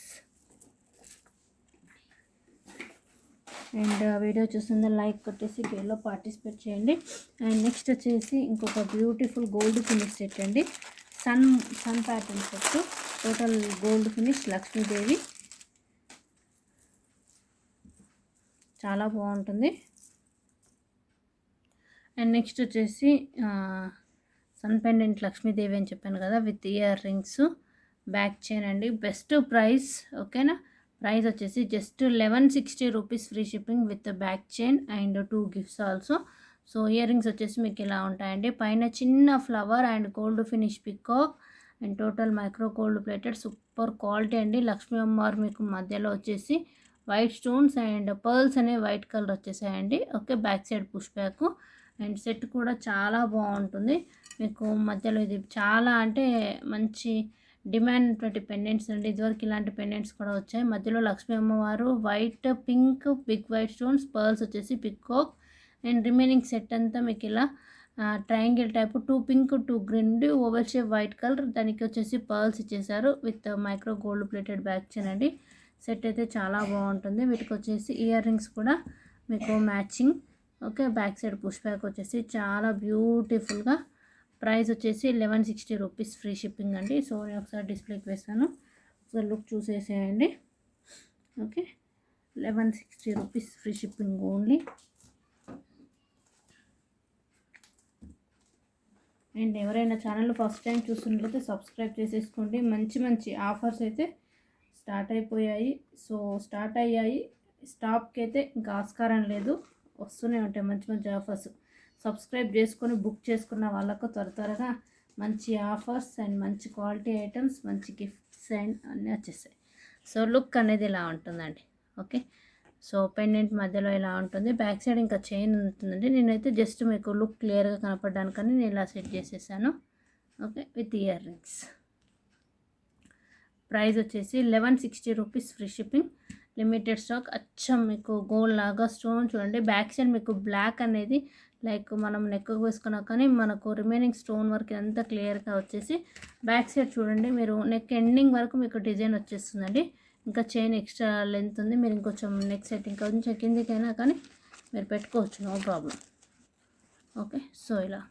And video చూస్తుందా లైక్ కొట్టేసి గేమ్లో పార్టిసిపేట్ చేయండి. అండ్ నెక్స్ట్ వచ్చేసి ఇంకొక బ్యూటిఫుల్ గోల్డ్ ఫినిష్ సెట్ అండి. Sun pattern set, total gold finish, Lakshmidevi, చాలా బాగుంటుంది. అండ్ నెక్స్ట్ వచ్చేసి సన్ పెండెంట్ లక్ష్మీదేవి అని చెప్పాను కదా with ear rings, back chain అండి. Best price. ఓకేనా. ప్రైస్ వచ్చేసి just 1160 rupees free shipping with back chain and 2 gifts also. So ear rings వచ్చేసి మీకు ఇలా ఉంటాయండి. పైన చిన్న flower and gold finish peacock and total micro gold plated, super quality అండి. లక్ష్మీ అమ్మవారు మీకు మధ్యలో వచ్చేసి వైట్ స్టోన్స్ అండ్ పర్ల్స్ అనేవి వైట్ కలర్ వచ్చేసాయండి. Okay, back side push back and set కూడా చాలా బాగుంటుంది. మీకు మధ్యలో ఇది చాలా అంటే మంచి డిమాండ్ ఉన్నటువంటి పెండెంట్స్ అండి. ఇదివరకు ఇలాంటి పెండెంట్స్ కూడా వచ్చాయి. మధ్యలో లక్ష్మీ అమ్మవారు white pink big white stones, pearls వచ్చేసి పికాక్ అండ్ రిమైనింగ్ సెట్ అంతా మీకు ఇలా triangle type 2 pink 2 green oval shape white colour, దానికి వచ్చేసి పర్ల్స్ ఇచ్చేసారు with micro gold plated back chain అండి. సెట్ అయితే చాలా బాగుంటుంది. వీటికి వచ్చేసి ఇయర్ రింగ్స్ కూడా మీకు matching. Okay, back side push back వచ్చేసి చాలా బ్యూటిఫుల్గా. ప్రైస్ వచ్చేసి 1160 రూపీస్ ఫ్రీ షిప్పింగ్ అండి. సో నేను ఒకసారి డిస్ప్లేకి వేస్తాను, ఒకసారి లుక్ చూసేసేయండి. Okay, 1160 rupees free shipping only. And ఎవరైనా ఛానల్ ఫస్ట్ టైం చూస్తున్నట్లయితే సబ్స్క్రైబ్ చేసేసుకోండి. మంచి మంచి ఆఫర్స్ అయితే స్టార్ట్ అయిపోయాయి. సో స్టార్ట్ అయ్యాయి, స్టాప్కి అయితే ఇంకా ఆస్కారం లేదు, వస్తూనే ఉంటాయి మంచి మంచి ఆఫర్స్. సబ్స్క్రైబ్ చేసుకొని బుక్ చేసుకున్న వాళ్ళకు త్వరగా మంచి ఆఫర్స్ అండ్ మంచి క్వాలిటీ ఐటమ్స్, మంచి గిఫ్ట్స్ అండ్ అన్నీ వచ్చేస్తాయి. సో లుక్ అనేది ఇలా ఉంటుందండి. ఓకే, సో పెండెంట్ మధ్యలో ఇలా ఉంటుంది, బ్యాక్ సైడ్ ఇంకా చైన్ ఉంటుందండి. నేనైతే జస్ట్ మీకు లుక్ క్లియర్గా కనపడడానికని నేను ఇలా సెట్ చేసేసాను. Okay, with earrings. Price వచ్చేసి 1160 rupees free shipping, limited stock. అచ్చం మీకు గోల్డ్ లాగా స్టోన్ చూడండి. బ్యాక్ సైడ్ మీకు బ్లాక్ అనేది లైక్ మనం నెక్ వేసుకున్నా కానీ మనకు రిమైనింగ్ స్టోన్ వర్క్ అంతా క్లియర్గా వచ్చేసి బ్యాక్ సైడ్ చూడండి. మీరు నెక్ ఎండింగ్ వరకు మీకు డిజైన్ వచ్చేస్తుందండి. ఇంకా చైన్ ఎక్స్ట్రా లెంత్ ఉంది, మీరు ఇంకొంచెం నెక్ సెట్ ఇంకా కొంచెం కిందికైనా కానీ మీరు పెట్టుకోవచ్చు, నో ప్రాబ్లం. ఓకే, సో ఇలా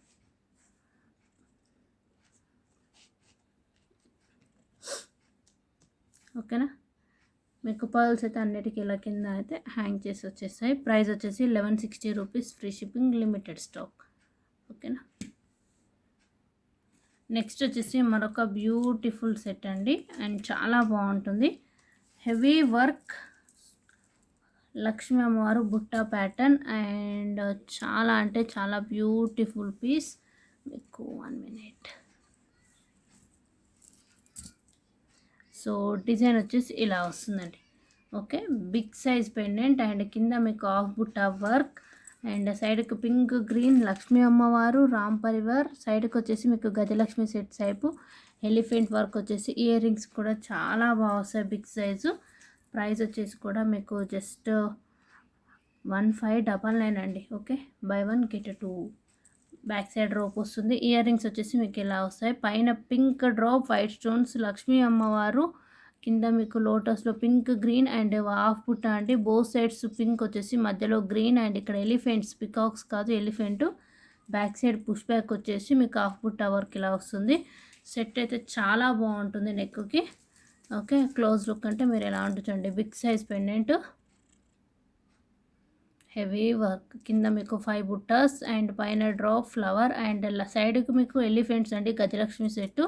ఓకేనా. మీకు పర్ల్స్ అయితే అన్నిటికీ ఇలా కింద అయితే హ్యాంగ్ చేసి వచ్చేస్తాయి. ప్రైస్ వచ్చేసి 1160 rupees free shipping, limited stock. ఓకేనా. నెక్స్ట్ వచ్చేసి మరొక బ్యూటిఫుల్ సెట్ అండి, అండ్ చాలా బాగుంటుంది. హెవీ వర్క్ లక్ష్మీ అమ్మవారు బుట్ట ప్యాటర్న్, అండ్ చాలా అంటే చాలా బ్యూటిఫుల్ పీస్. మీకు 1 మినిట్. సో డిజైన్ వచ్చేసి ఇలా వస్తుందండి. Okay, big size pendant and కింద మీకు ఆఫ్ బుట్ట వర్క్ అండ్ సైడ్కి పింక్ గ్రీన్ లక్ష్మీ అమ్మవారు రామ్ పరివార్, సైడ్కి వచ్చేసి మీకు Gajalakshmi set type elephant work వచ్చేసి ఇయర్ రింగ్స్ కూడా చాలా బాగా వస్తాయి బిగ్ సైజు. ప్రైస్ వచ్చేసి కూడా మీకు జస్ట్ 1599 అండి. Okay, buy 1 get 2. Back side rope వస్తుంది. ఇయర్ రింగ్స్ వచ్చేసి మీకు ఇలా వస్తాయి. పైన pink drop white stones Lakshmi అమ్మవారు, కింద మీకు లోటస్లో పింక్ గ్రీన్ అండ్ హాఫ్ బుట్ట అండి. బోత్ సైడ్స్ పింక్ వచ్చేసి మధ్యలో గ్రీన్ అండ్ ఇక్కడ ఎలిఫెంట్స్, పికాక్స్ కాదు elephant. Back side push back వచ్చేసి మీకు హాఫ్ బుట్ట వర్క్ ఇలా వస్తుంది. సెట్ అయితే చాలా బాగుంటుంది నెక్కి. ఓకే, క్లోజ్ లుక్ అంటే మీరు ఎలా ఉంటుందండి. Big size pendant, heavy work, కింద మీకు 5 బుట్టాస్ అండ్ పైన డ్రాప్ ఫ్లవర్ అండ్ సైడ్కి మీకు ఎలిఫెంట్స్ అండి గజలక్ష్మి సెట్.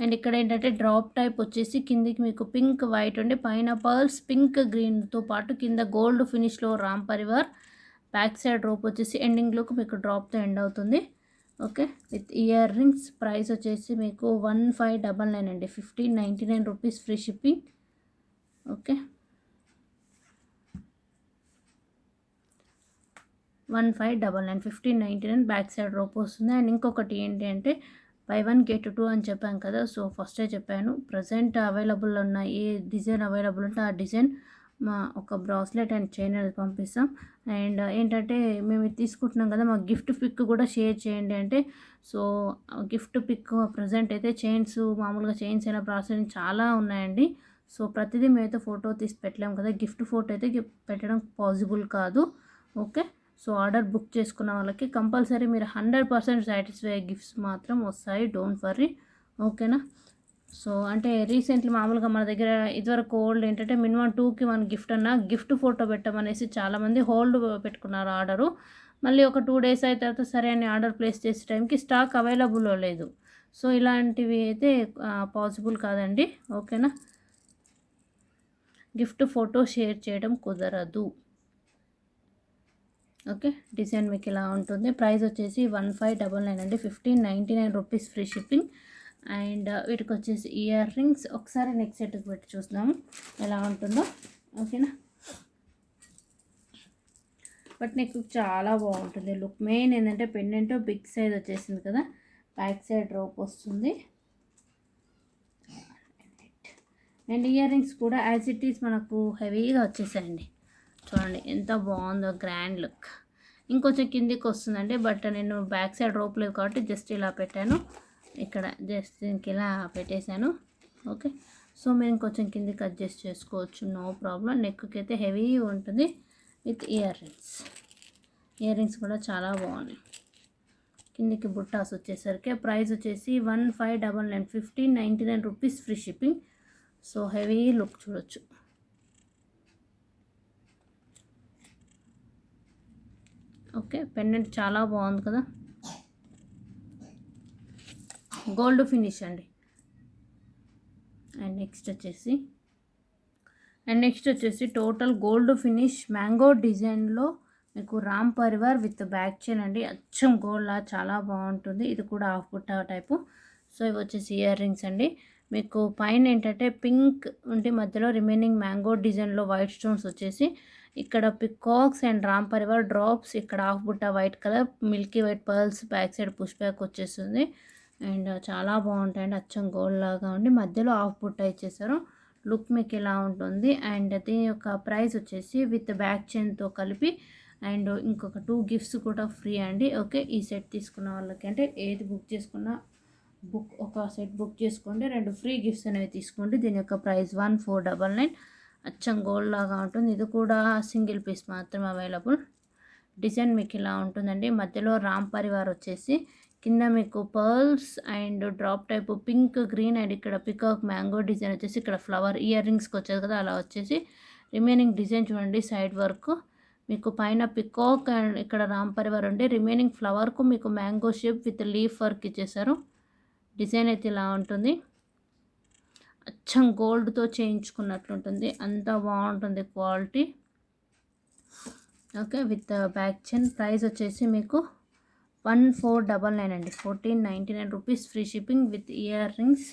అండ్ ఇక్కడ ఏంటంటే డ్రాప్ టైప్ వచ్చేసి కిందికి మీకు పింక్ వైట్ ఉండి పైన పర్ల్స్ పింక్ గ్రీన్తో పాటు కింద గోల్డ్ ఫినిష్లో Ram Parivar. Back side rope వచ్చేసి ఎండింగ్లోకి మీకు డ్రాప్తో ఎండ్ అవుతుంది. Okay, with earrings. Price వచ్చేసి మీకు 1599 అండి, 1599 rupees free shipping. Okay, 1599, 1599 back side rope వస్తుంది. అండ్ ఇంకొకటి ఏంటి అంటే బై 1 get 2 అని చెప్పాను కదా. సో ఫస్టే చెప్పాను, ప్రజెంట్ అవైలబుల్ ఉన్న ఏ డిజైన్ అవైలబుల్ ఉంటే ఆ డిజైన్ మా ఒక బ్రాస్లెట్ అండ్ చైన్ అనేది పంపిస్తాం. అండ్ ఏంటంటే మేము ఇది తీసుకుంటున్నాం కదా, మా గిఫ్ట్ పిక్ కూడా షేర్ చేయండి అంటే. సో గిఫ్ట్ పిక్ ప్రజెంట్ అయితే చైన్స్, మామూలుగా చైన్స్ అయినా బ్రాస్లెట్ చాలా ఉన్నాయండి. సో ప్రతిదీ మేమైతే ఫోటో తీసి పెట్టలేము కదా, గిఫ్ట్ ఫోటో అయితే పెట్టడం పాసిబుల్ కాదు. ఓకే, సో ఆర్డర్ బుక్ చేసుకున్న వాళ్ళకి కంపల్సరీ మీరు 100% సాటిస్ఫై గిఫ్ట్స్ మాత్రం వస్తాయి, డోంట్ వర్రీ. ఓకేనా. సో అంటే రీసెంట్లీ మామూలుగా మన దగ్గర ఇదివరకు ఓల్డ్ ఏంటంటే మినిమం 2కి 1 గిఫ్ట్ అన్న గిఫ్ట్ ఫోటో పెట్టమనేసి చాలామంది హోల్డ్ పెట్టుకున్నారు ఆర్డరు. మళ్ళీ ఒక 2 days అయిన తర్వాత సరే అని ఆర్డర్ ప్లేస్ చేసే టైంకి స్టాక్ అవైలబుల్లో లేదు. సో ఇలాంటివి అయితే పాసిబుల్ కాదండి. ఓకేనా, గిఫ్ట్ ఫోటో షేర్ చేయడం కుదరదు. ఓకే, డిజైన్ మీకు ఇలా ఉంటుంది. ప్రైస్ వచ్చేసి 1599 అండి, 1599 రూపీస్ ఫ్రీ షిప్పింగ్. అండ్ వీటికి వచ్చేసి ఇయర్ రింగ్స్. ఒకసారి నెక్స్ట్ సెట్కి పెట్టి చూద్దాము ఎలా ఉంటుందో. ఓకేనా, బట్ నీకు చాలా బాగుంటుంది లుక్. మెయిన్ ఏంటంటే పెండెంట్ బిగ్ సైజ్ వచ్చేసింది కదా, బ్యాక్ సైడ్ రోప్ వస్తుంది. అండ్ ఇయర్ రింగ్స్ కూడా యాజ్ ఇట్ ఈస్ మనకు హెవీగా వచ్చేసాయండి. చూడండి ఎంత బాగుందో, గ్రాండ్ లుక్. ఇంకొంచెం కిందికి వస్తుందండి, బట్ నేను బ్యాక్ సైడ్ రోప్ లేదు కాబట్టి జస్ట్ ఇలా పెట్టాను. ఇక్కడ జస్ట్ దీనికి ఇలా పెట్టేశాను. ఓకే, సో మీరు ఇంకొంచెం కిందికి అడ్జస్ట్ చేసుకోవచ్చు, నో ప్రాబ్లం. నెక్కి అయితే హెవీ ఉంటుంది with ear rings. Ear rings కూడా చాలా బాగున్నాయి. కిందికి బుట్టాస్ వచ్చేసరికి ప్రైస్ వచ్చేసి 1599, 1599 rupees free shipping. So heavy look చూడొచ్చు. ఓకే, పెండెంట్ చాలా బాగుంది కదా, గోల్డ్ ఫినిష్ అండి. అండ్ నెక్స్ట్ వచ్చేసి టోటల్ గోల్డ్ ఫినిష్ మ్యాంగో డిజైన్లో మీకు Ram Parivar with back chain అండి. అచ్చం గోల్డ్లా చాలా బాగుంటుంది. ఇది కూడా హాఫ్ బుట్ట టైపు. సో ఇవి వచ్చేసి ఇయర్ రింగ్స్ అండి. మీకు పైన ఏంటంటే పింక్ ఉంటే మధ్యలో రిమైనింగ్ మ్యాంగో డిజైన్లో వైట్ స్టోన్స్ వచ్చేసి ఇక్కడ peacocks and Ram Parivar drops, ఇక్కడ హాఫ్ బుట్ట white colour Milky white pearls, back side push back వచ్చేస్తుంది. అండ్ చాలా బాగుంటాయండి, అచ్చం గోల్డ్ లాగా ఉండి మధ్యలో హాఫ్ బుట్ట ఇచ్చేసారు. లుక్ మీకు ఇలా ఉంటుంది. అండ్ దీని యొక్క ప్రైస్ వచ్చేసి విత్ బ్యాక్ చైన్తో కలిపి అండ్ ఇంకొక 2 గిఫ్ట్స్ కూడా ఫ్రీ అండి. ఓకే, ఈ సెట్ తీసుకున్న వాళ్ళకి అంటే ఏది బుక్ చేసుకున్నా ఒక సెట్ బుక్ చేసుకోండి, 2 ఫ్రీ గిఫ్ట్స్ అనేవి తీసుకోండి. దీని యొక్క ప్రైస్ 1499. అచ్చం గోల్డ్ లాగా ఉంటుంది. ఇది కూడా సింగిల్ పీస్ మాత్రమే అవైలబుల్. డిజైన్ మీకు ఇలా ఉంటుందండి. మధ్యలో రామ్ పరివార్ వచ్చేసి కింద మీకు pearls and drop type pink green and ఇక్కడ పికాక్ మ్యాంగో డిజైన్ వచ్చేసి ఇక్కడ ఫ్లవర్ ఇయర్ రింగ్స్కి వచ్చేది కదా అలా వచ్చేసి రిమైనింగ్ డిజైన్ చూడండి. సైడ్ వర్క్ మీకు పైన పికాక్ అండ్ ఇక్కడ రామ్ పరివార్ ఉండి రిమైనింగ్ ఫ్లవర్కు మీకు mango shape with leaf work ఇచ్చేసారు. డిజైన్ అయితే ఇలా ఉంటుంది. అచ్చం గోల్డ్తో చేయించుకున్నట్లుంటుంది, అంత బాగుంటుంది quality. Okay, with back chain. Price వచ్చేసి మీకు 1499 అండి, 1499 rupees. Free shipping with earrings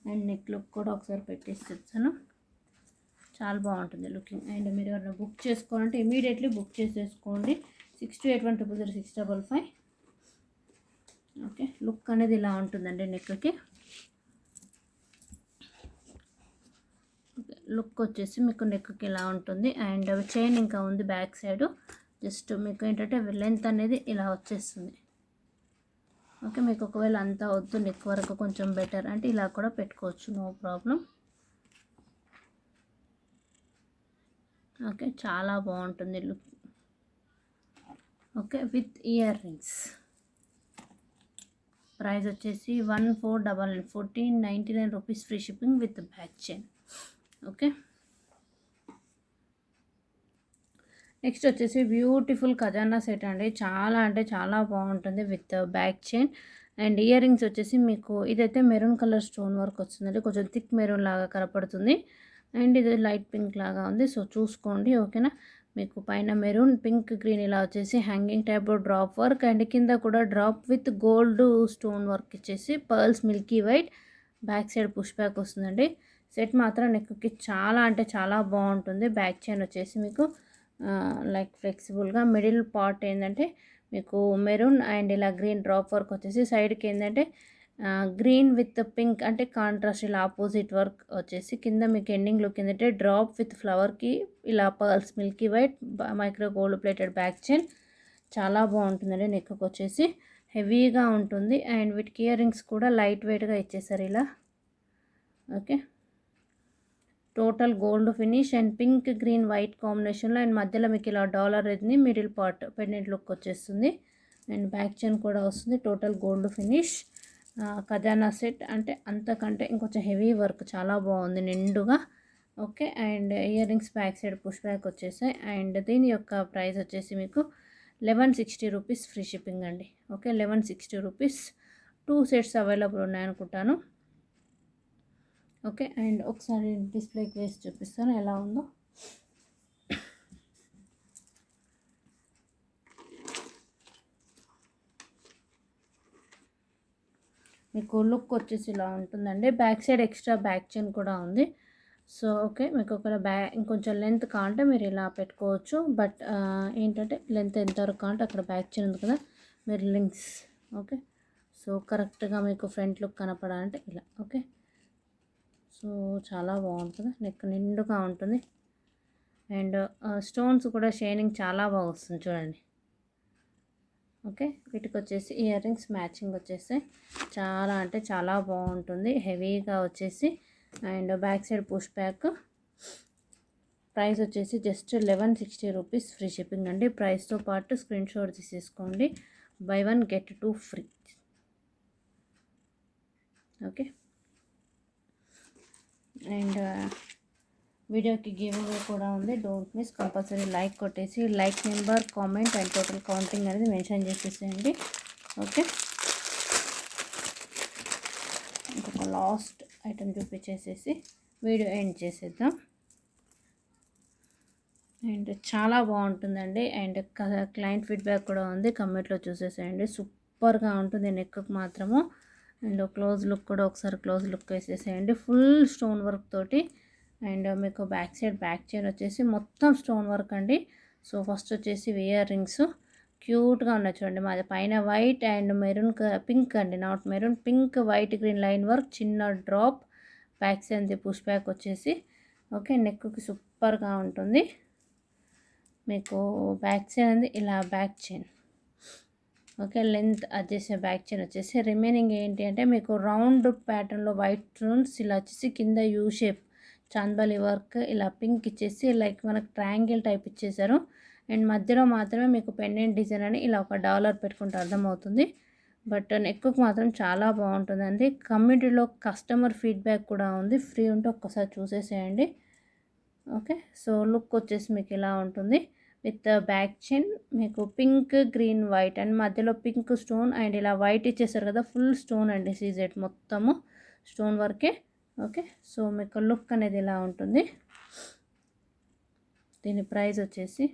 and neck look కూడా ఒకసారి పెట్టేసి తెచ్చాను. చాలా బాగుంటుంది లుకింగ్. అండ్ మీరు ఎవరైనా బుక్ చేసుకోవాలంటే ఇమీడియట్లీ బుక్ చేసేసుకోండి. 6281000655. ఓకే, లుక్ అనేది ఇలా ఉంటుందండి నెక్కి. లుక్ వచ్చేసి మీకు నెక్కి ఇలా ఉంటుంది. అండ్ చైన్ ఇంకా ఉంది బ్యాక్ సైడ్. జస్ట్ మీకు ఏంటంటే లెంత్ అనేది ఇలా వచ్చేస్తుంది. ఓకే, మీకు ఒకవేళ అంతా వద్దు నెక్ వరకు కొంచెం బెటర్ అంటే ఇలా కూడా పెట్టుకోవచ్చు, నో ప్రాబ్లం. ఓకే, చాలా బాగుంటుంది look. Okay, with earrings. Price వచ్చేసి 1499 rupees. Free shipping with back chain. Okay, next వచ్చేసి బ్యూటిఫుల్ ఖజానా సెట్ అండి. చాలా అంటే చాలా బాగుంటుంది with back chain and ear rings వచ్చేసి మీకు ఇదైతే మెరూన్ కలర్ స్టోన్ వర్క్ వస్తుందండి, కొంచెం థిక్ మెరూన్ లాగా కనపడుతుంది. అండ్ ఇది లైట్ పింక్ లాగా ఉంది, సో చూసుకోండి. ఓకేనా, మీకు పైన మెరూన్ పింక్ గ్రీన్ ఇలా వచ్చేసి hanging type drop work and కింద కూడా drop with gold stone work ఇచ్చేసి pearls milky white, back side push back వస్తుందండి. సెట్ మాత్రం నెక్కి చాలా అంటే చాలా బాగుంటుంది. బ్యాక్ చైన్ వచ్చేసి మీకు లైక్ ఫ్లెక్సిబుల్గా మిడిల్ పార్ట్ ఏంటంటే మీకు మెరూన్ అండ్ ఇలా గ్రీన్ డ్రాప్ వర్క్ వచ్చేసి సైడ్కి ఏంటంటే గ్రీన్ విత్ పింక్ అంటే కాంట్రాస్ట్ ఇలా ఆపోజిట్ వర్క్ వచ్చేసి కింద మీకు ఎండింగ్ లుక్ ఏంటంటే డ్రాప్ విత్ ఫ్లవర్కి ఇలా pearls milky white micro gold plated back chain. చాలా బాగుంటుందండి. నెక్కి వచ్చేసి హెవీగా ఉంటుంది అండ్ వీటికి ఇయర్ రింగ్స్ కూడా లైట్ వెయిట్గా ఇచ్చేసారు ఇలా. Okay, total gold finish and pink green white కాంబినేషన్లో అండ్ మధ్యలో మీకు ఇలా డాలర్ ఇది మిడిల్ పార్ట్ పెండెంట్ లుక్ వచ్చేస్తుంది అండ్ బ్యాక్ చైన్ కూడా వస్తుంది. టోటల్ గోల్డ్ ఫినిష్ ఖజానా సెట్ అంటే అంతకంటే ఇంకొంచెం హెవీ వర్క్ చాలా బాగుంది నిండుగా. Okay, and ear rings back side push back వచ్చేసాయి. అండ్ దీని యొక్క ప్రైస్ వచ్చేసి మీకు 1160 రూపీస్. ఫ్రీ షిప్పింగ్ అండి. Okay, 1160 rupees. 2 సెట్స్ అవైలబుల్ ఉన్నాయనుకుంటాను. ఓకే, అండ్ ఒకసారి డిస్ప్లేకి వేసి చూపిస్తాను ఎలా ఉందో. మీకు లుక్ వచ్చేసి ఇలా ఉంటుందండి. Back side extra back chain కూడా ఉంది. సో ఓకే, మీకు ఒకవేళ ఇంకొంచెం లెంత్ కావాలంటే మీరు ఇలా పెట్టుకోవచ్చు. బట్ ఏంటంటే లెంత్ ఎంతవరకు కావాలంటే అక్కడ బ్యాక్ చైన్ ఉంది కదా మీరు లింక్స్. ఓకే, సో కరెక్ట్గా మీకు ఫ్రంట్ లుక్ కనపడాలంటే ఇలా. ఓకే, సో చాలా బాగుంటుంది, నెక్ నిండుగా ఉంటుంది అండ్ స్టోన్స్ కూడా షైనింగ్ చాలా బాగా వస్తుంది చూడండి. ఓకే, వీటికి వచ్చేసి ఇయర్ రింగ్స్ మ్యాచింగ్ వచ్చేసాయి. చాలా అంటే చాలా బాగుంటుంది, హెవీగా వచ్చేసి and back side push back. Price వచ్చేసి జస్ట్ 1160 రూపీస్. ఫ్రీ షిప్పింగ్ అండి. ప్రైస్తో పాటు స్క్రీన్ షాట్ తీసేసుకోండి. By 1 get 2 free. Okay, and వీడియోకి గివ్ అవే కూడా ఉంది, డోంట్ మిస్. కంపల్సరీ లైక్ కొట్టేసి like number, comment and total counting అనేది మెన్షన్ చేసేసేయండి. ఓకే, ఇంకొక లాస్ట్ ఐటమ్ చూపించేసేసి వీడియో ఎండ్ చేసేద్దాం. అండ్ చాలా బాగుంటుందండి. అండ్ క్లయింట్ ఫీడ్బ్యాక్ కూడా ఉంది, కమెంట్లో చూసేసేయండి. సూపర్గా ఉంటుంది నెక్కు మాత్రము. అండ్ క్లోజ్ లుక్ కూడా ఒకసారి క్లోజ్ లుక్ వేసేసేయండి, ఫుల్ స్టోన్ వర్క్ తోటి. అండ్ మీకు బ్యాక్ సైడ్ బ్యాక్ చైన్ వచ్చేసి మొత్తం స్టోన్ వర్క్ అండి. సో ఫస్ట్ వచ్చేసి ఇయర్ రింగ్స్ క్యూట్గా ఉన్నాయి చూడండి. మాది పైన వైట్ అండ్ మెరూన్ పింక్ అండి, not maroon, pink white green line work, చిన్న drop, back side push back వచ్చేసి. ఓకే, నెక్కి సూపర్గా ఉంటుంది. మీకు బ్యాక్ సైడ్ అనేది ఇలా back chain. Okay, length adjust back chain వచ్చేసి. రిమైనింగ్ ఏంటి అంటే మీకు రౌండ్ ప్యాటర్న్లో వైట్ స్టోన్స్ ఇలా వచ్చేసి, కింద యూ షేప్ చాందబాలి వర్క్, ఇలా పింక్ ఇచ్చేసి లైక్ మనకు ట్రయాంగిల్ టైప్ ఇచ్చేసారు. అండ్ మధ్యలో మాత్రమే మీకు పెండెంట్ డిజైన్ అని ఇలా ఒక డాలర్ పెట్టుకుంటే అర్థమవుతుంది. బట్ నెక్కు మాత్రం చాలా బాగుంటుందండి. కమ్యూనిటీలో కస్టమర్ ఫీడ్బ్యాక్ కూడా ఉంది, ఫ్రీ ఉంటే ఒక్కసారి చూసేసేయండి. ఓకే, సో లుక్ వచ్చేసి మీకు ఇలా ఉంటుంది విత్ బ్యాక్ చైన్. మీకు పింక్ గ్రీన్ వైట్ అండ్ మధ్యలో పింక్ స్టోన్ అండ్ ఇలా వైట్ ఇచ్చేసారు కదా, ఫుల్ స్టోన్ అండి, సీజెడ్ మొత్తము స్టోన్ వర్కే. ఓకే, సో మీకు లుక్ అనేది ఇలా ఉంటుంది. దీని ప్రైస్ వచ్చేసి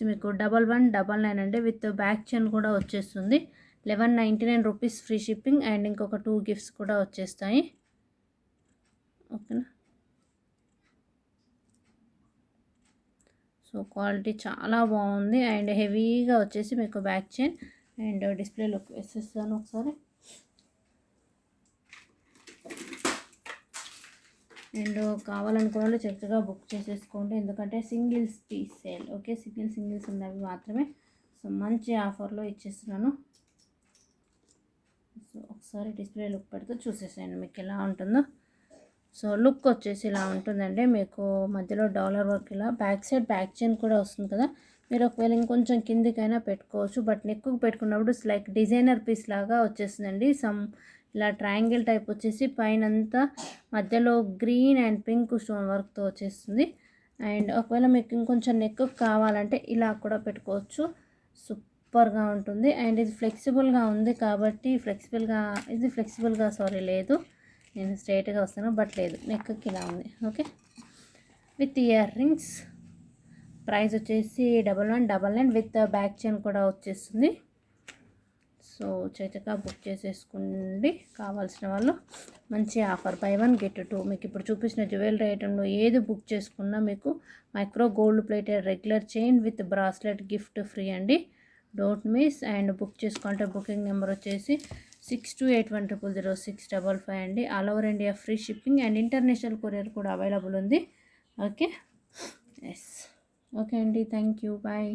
మీకు 1199 అండి, విత్ బ్యాక్ చైన్ కూడా వచ్చేస్తుంది. 1199 రూపీస్ ఫ్రీ షిప్పింగ్ అండ్ ఇంకొక 2 గిఫ్ట్స్ కూడా వచ్చేస్తాయి. ఓకేనా, సో క్వాలిటీ చాలా బాగుంది అండ్ హెవీగా వచ్చేసి మీకు బ్యాక్ చైన్. అండ్ డిస్ప్లేలో వేసేస్తాను ఒకసారి. అండ్ కావాలనుకున్న వాళ్ళు చక్కగా బుక్ చేసేసుకోండి, ఎందుకంటే singles piece sale. Okay, singles ఉన్నవి మాత్రమే. సో మంచి ఆఫర్లో ఇచ్చేస్తున్నాను. సో ఒకసారి డిస్ప్లే లుక్ పెడితే చూసేసేయండి మీకు ఎలా ఉంటుందో. సో లుక్ వచ్చేసి ఇలా ఉంటుందండి. మీకు మధ్యలో డాలర్ వర్క్, ఇలా బ్యాక్ సైడ్ బ్యాక్ చైన్ కూడా వస్తుంది కదా. మీరు ఒకవేళ ఇంకొంచెం కిందికైనా పెట్టుకోవచ్చు, బట్ నెక్కు పెట్టుకున్నప్పుడు లైక్ డిజైనర్ పీస్ లాగా వచ్చేస్తుందండి. ఇలా ట్రయాంగిల్ టైప్ వచ్చేసి పైన అంతా మధ్యలో గ్రీన్ అండ్ పింక్ స్టోన్ వర్క్తో వచ్చేస్తుంది. అండ్ ఒకవేళ మీకు ఇంకొంచెం నెక్కు కావాలంటే ఇలా కూడా పెట్టుకోవచ్చు, సూపర్గా ఉంటుంది. అండ్ ఇది ఫ్లెక్సిబుల్గా ఉంది కాబట్టి ఫ్లెక్సిబుల్గా లేదు, నేను స్ట్రైట్గా వస్తాను బట్ లేదు, నెక్కి ఇలా ఉంది. Okay, with earrings. Price వచ్చేసి 1199 విత్ బ్యాక్ చైన్ కూడా వచ్చేస్తుంది. సో చక్కగా బుక్ చేసేసుకోండి కావాల్సిన వాళ్ళు. మంచి ఆఫర్, బై 1 get 2. మీకు ఇప్పుడు చూపించిన జ్యువెలరీ ఐటెంలో ఏది బుక్ చేసుకున్నా మీకు micro gold plated regular chain with bracelet gift free అండి, డోంట్ మిస్. అండ్ బుక్ చేసుకుంటే బుకింగ్ నెంబర్ వచ్చేసి 6281000655 అండి. All over India free shipping and international courier కూడా అవైలబుల్ ఉంది. ఓకే, ఎస్, ఓకే అండి, థ్యాంక్ యూ, బాయ్.